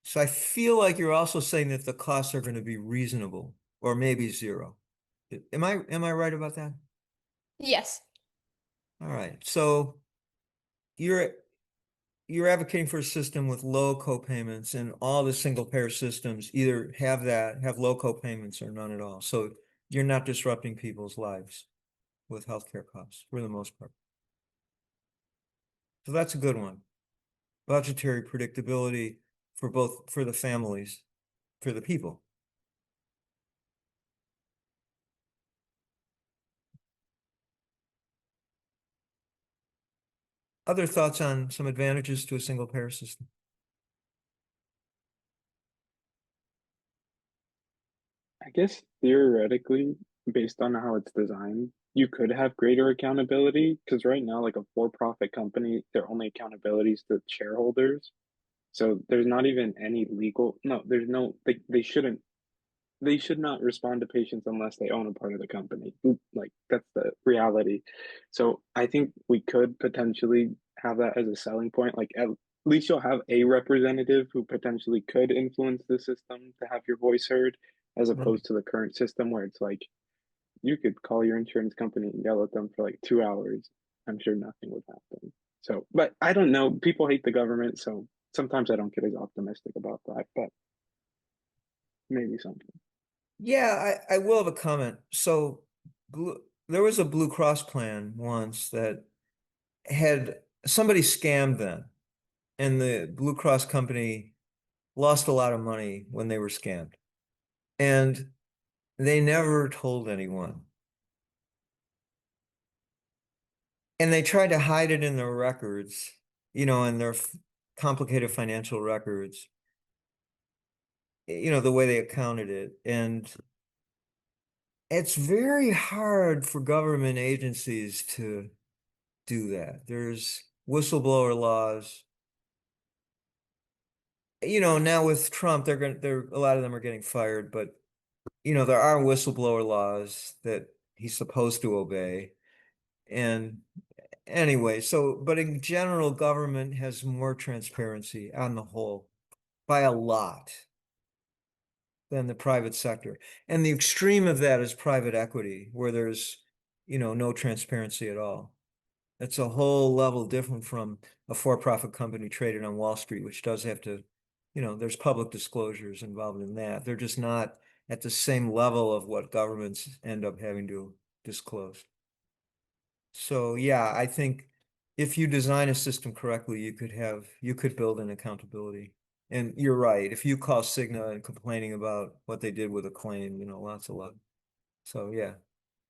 So I feel like you're also saying that the costs are going to be reasonable or maybe zero. Am I right about that? Yes. All right. So you're advocating for a system with low copayments, and all the single payer systems either have low copayments or none at all. So you're not disrupting people's lives with healthcare costs for the most part. So that's a good one. Budgetary predictability for the families, for the people. Other thoughts on some advantages to a single payer system? I guess theoretically, based on how it's designed, you could have greater accountability because right now, like a for-profit company, their only accountability is to shareholders. So there's not even any legal, no, there's no, they should not respond to patients unless they own a part of the company. Like that's the reality. So I think we could potentially have that as a selling point. Like at least you'll have a representative who potentially could influence the system to have your voice heard, as opposed to the current system where it's like you could call your insurance company and yell at them for like 2 hours. I'm sure nothing would happen. So, but I don't know. People hate the government, so sometimes I don't get as optimistic about that, but maybe something. Yeah, I will have a comment. So there was a Blue Cross plan once that had somebody scammed them, and the Blue Cross company lost a lot of money when they were scammed. And they never told anyone. And they tried to hide it in their records, in their complicated financial records, the way they accounted it. And it's very hard for government agencies to do that. There's whistleblower laws. Now with Trump, a lot of them are getting fired, but there are whistleblower laws that he's supposed to obey. And anyway, but in general, government has more transparency on the whole by a lot than the private sector. And the extreme of that is private equity, where there's, no transparency at all. That's a whole level different from a for-profit company traded on Wall Street, which does have to, there's public disclosures involved in that. They're just not at the same level of what governments end up having to disclose. So yeah, I think if you design a system correctly, you could build an accountability. And you're right, if you call Cigna and complaining about what they did with a claim, lots of love. So yeah,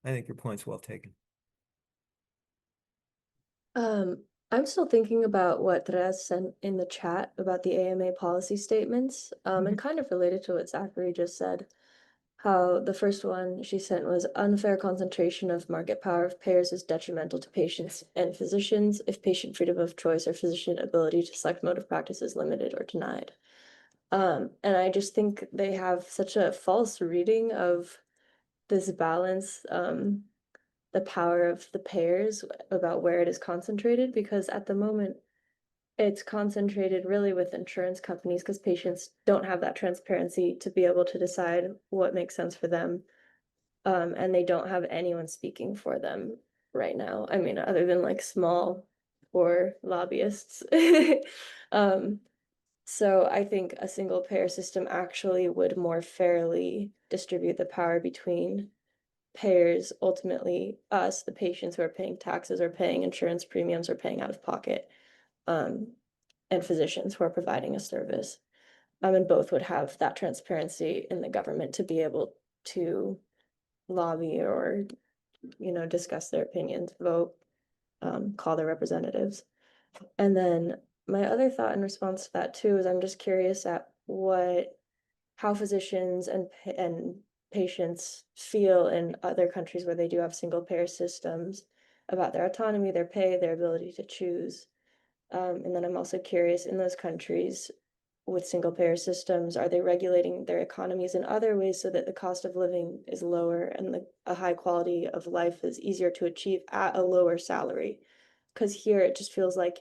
I think your point's well taken. I'm still thinking about what Therese sent in the chat about the AMA policy statements, and kind of related to what Zachary just said. How the first one she sent was unfair concentration of market power of payers is detrimental to patients and physicians if patient freedom of choice or physician ability to select mode of practice is limited or denied. And I just think they have such a false reading of this balance, the power of the payers about where it is concentrated, because at the moment it's concentrated really with insurance companies because patients don't have that transparency to be able to decide what makes sense for them. And they don't have anyone speaking for them right now. I mean, other than like small or lobbyists. So I think a single payer system actually would more fairly distribute the power between payers, ultimately us, the patients who are paying taxes or paying insurance premiums or paying out of pocket, and physicians who are providing a service. And both would have that transparency in the government to be able to lobby or, discuss their opinions, vote, call their representatives. And then my other thought in response to that too is I'm just curious at how physicians and patients feel in other countries where they do have single payer systems about their autonomy, their pay, their ability to choose. And then I'm also curious, in those countries with single payer systems, are they regulating their economies in other ways so that the cost of living is lower and a high quality of life is easier to achieve at a lower salary? Because here it just feels like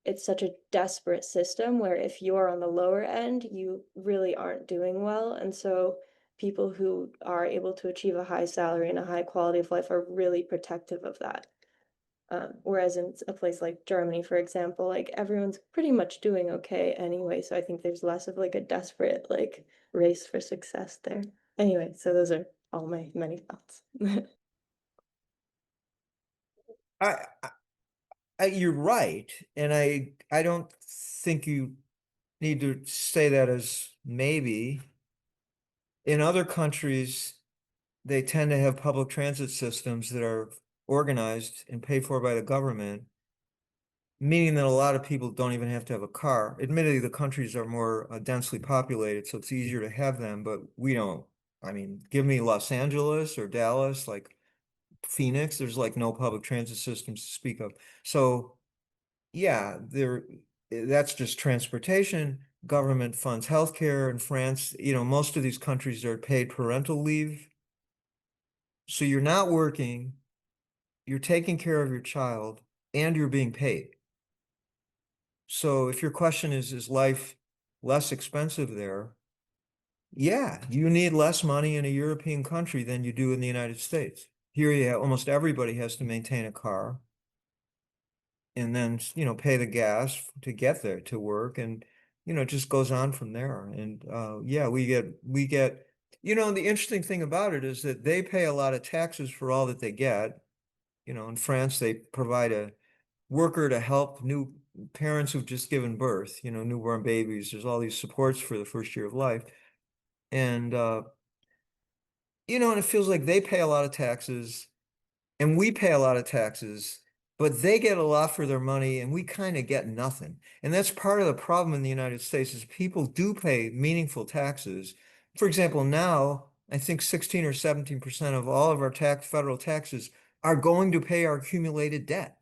it's such a desperate system where if you're on the lower end, you really aren't doing well. And so people who are able to achieve a high salary and a high quality of life are really protective of that. Whereas in a place like Germany, for example, like everyone's pretty much doing okay anyway. So I think there's less of like a desperate like race for success there. Anyway, so those are all my many thoughts. I, you're right, and I don't think you need to say that as maybe. In other countries, they tend to have public transit systems that are organized and paid for by the government, meaning that a lot of people don't even have to have a car. Admittedly, the countries are more densely populated, so it's easier to have them, but we don't. I mean, give me Los Angeles or Dallas, like Phoenix, there's like no public transit systems to speak of. So yeah, that's just transportation. Government funds healthcare in France. You know, most of these countries are paid parental leave. So you're not working, you're taking care of your child, and you're being paid. So if your question is life less expensive there? Yeah, you need less money in a European country than you do in the United States. Here you have, almost everybody has to maintain a car and then, you know, pay the gas to get there to work, and, you know, it just goes on from there. And yeah, we get, you know, the interesting thing about it is that they pay a lot of taxes for all that they get. You know, in France, they provide a worker to help new parents who've just given birth, you know, newborn babies. There's all these supports for the first year of life. And, you know, and it feels like they pay a lot of taxes and we pay a lot of taxes, but they get a lot for their money and we kind of get nothing. And that's part of the problem in the United States is people do pay meaningful taxes. For example, now I think 16 or 17% of all of our federal taxes are going to pay our accumulated debt.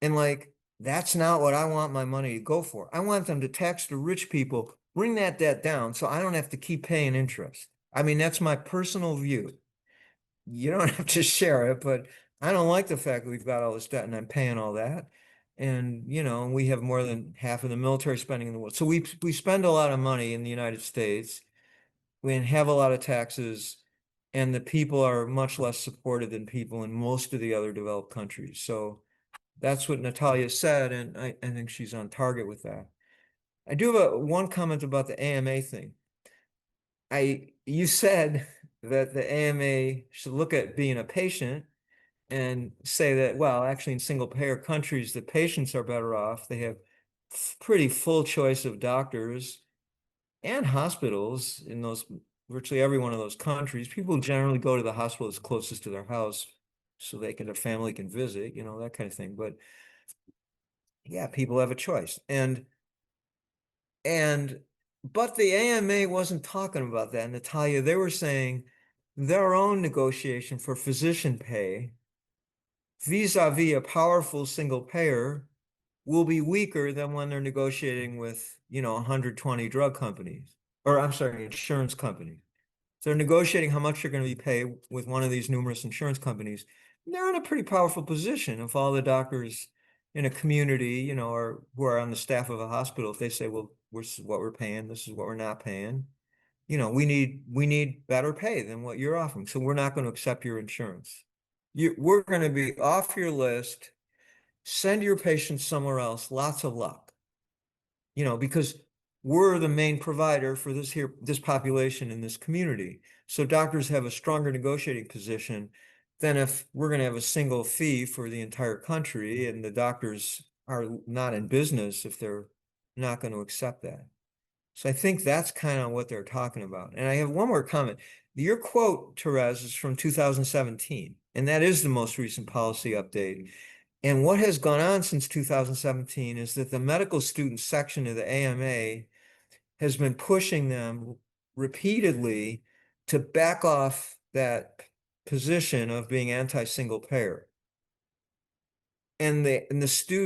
And like, that's not what I want my money to go for. I want them to tax the rich people, bring that debt down so I don't have to keep paying interest. I mean, that's my personal view. You don't have to share it, but I don't like the fact that we've got all this debt and I'm paying all that. And, you know, we have more than half of the military spending in the world. So we spend a lot of money in the United States. We have a lot of taxes, and the people are much less supported than people in most of the other developed countries. So that's what Natalia said, and I think she's on target with that. I do have one comment about the AMA thing. You said that the AMA should look at being a patient and say that, well, actually in single payer countries, the patients are better off. They have pretty full choice of doctors and hospitals in those, virtually every one of those countries. People generally go to the hospital that's closest to their house so their family can visit, you know, that kind of thing. But yeah, people have a choice. But the AMA wasn't talking about that, Natalia. They were saying their own negotiation for physician pay vis-a-vis a powerful single payer will be weaker than when they're negotiating with, you know, 120 drug companies, or I'm sorry, insurance companies. So they're negotiating how much they're going to be paid with one of these numerous insurance companies. They're in a pretty powerful position if all the doctors in a community, you know, or who are on the staff of a hospital, if they say, well, this is what we're paying, this is what we're not paying, you know, we need better pay than what you're offering. So we're not going to accept your insurance. We're going to be off your list. Send your patients somewhere else. Lots of luck. You know, because we're the main provider for this population in this community. So doctors have a stronger negotiating position than if we're going to have a single fee for the entire country, and the doctors are not in business if they're not going to accept that. So I think that's kind of what they're talking about. And I have one more comment. Your quote, Therese, is from 2017, and that is the most recent policy update. And what has gone on since 2017 is that the medical student section of the AMA has been pushing them repeatedly to back off that position of being anti-single payer. And the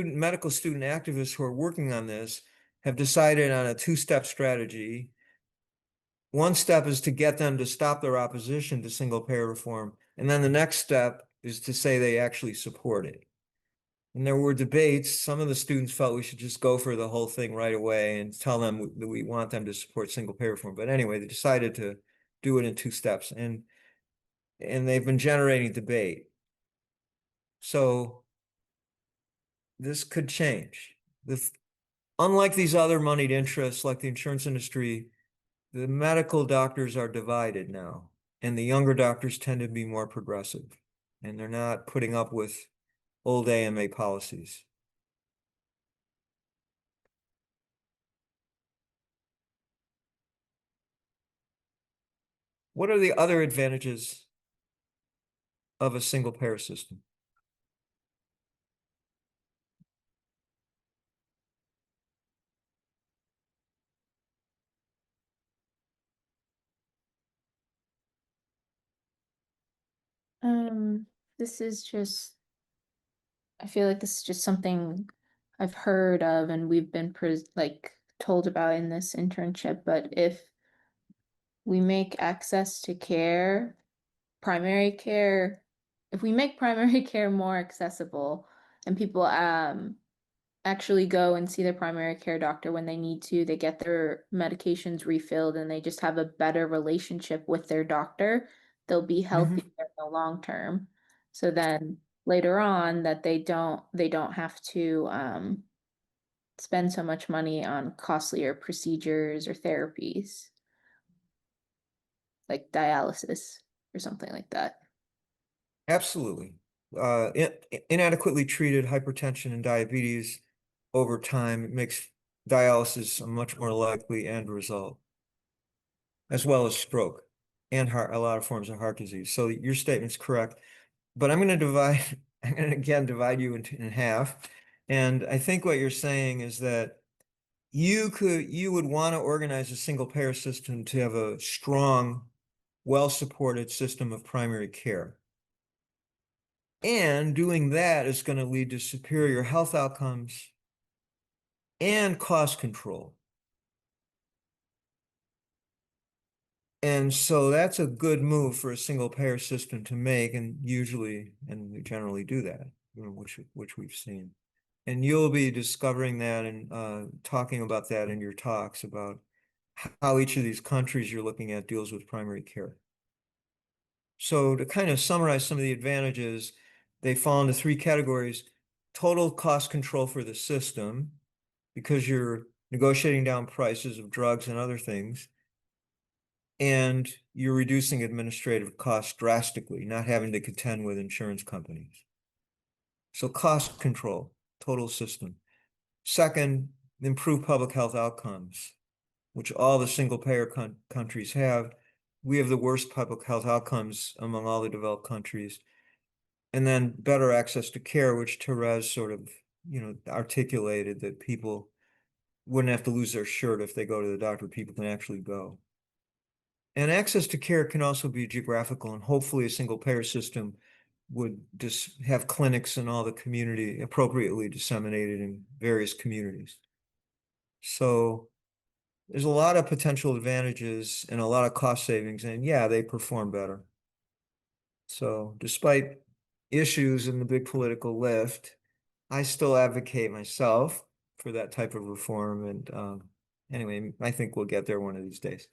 medical student activists who are working on this have decided on a two-step strategy. One step is to get them to stop their opposition to single payer reform. And then the next step is to say they actually support it. And there were debates. Some of the students felt we should just go for the whole thing right away and tell them that we want them to support single payer reform. But anyway, they decided to do it in two steps, and they've been generating debate. So this could change. Unlike these other moneyed interests, like the insurance industry, the medical doctors are divided now. And the younger doctors tend to be more progressive, and they're not putting up with old AMA policies. What are the other advantages of a single payer system? This is just, I feel like this is just something I've heard of and we've been told about in this internship, but if we make access to care, primary care, if we make primary care more accessible and people actually go and see their primary care doctor when they need to, they get their medications refilled and they just have a better relationship with their doctor, they'll be healthier in the long term. So then later on that they don't have to spend so much money on costlier procedures or therapies like dialysis or something like that. Absolutely. Inadequately treated hypertension and diabetes over time makes dialysis a much more likely end result, as well as stroke and a lot of forms of heart disease. So your statement's correct, but I'm going to I'm going to again divide you in half. And I think what you're saying is that you would want to organize a single payer system to have a strong, well-supported system of primary care. And doing that is going to lead to superior health outcomes and cost control. And so that's a good move for a single payer system to make, and we generally do that, which we've seen. And you'll be discovering that and talking about that in your talks about how each of these countries you're looking at deals with primary care. So to kind of summarize some of the advantages, they fall into three categories: total cost control for the system, because you're negotiating down prices of drugs and other things, and you're reducing administrative costs drastically, not having to contend with insurance companies. So cost control, total system. Second, improve public health outcomes, which all the single payer countries have. We have the worst public health outcomes among all the developed countries. And then better access to care, which Therese sort of, articulated, that people wouldn't have to lose their shirt if they go to the doctor. People can actually go. And access to care can also be geographical, and hopefully a single payer system would just have clinics in all the community appropriately disseminated in various communities. So there's a lot of potential advantages and a lot of cost savings, and yeah, they perform better. So despite issues in the big political lift, I still advocate myself for that type of reform. And anyway, I think we'll get there one of these days.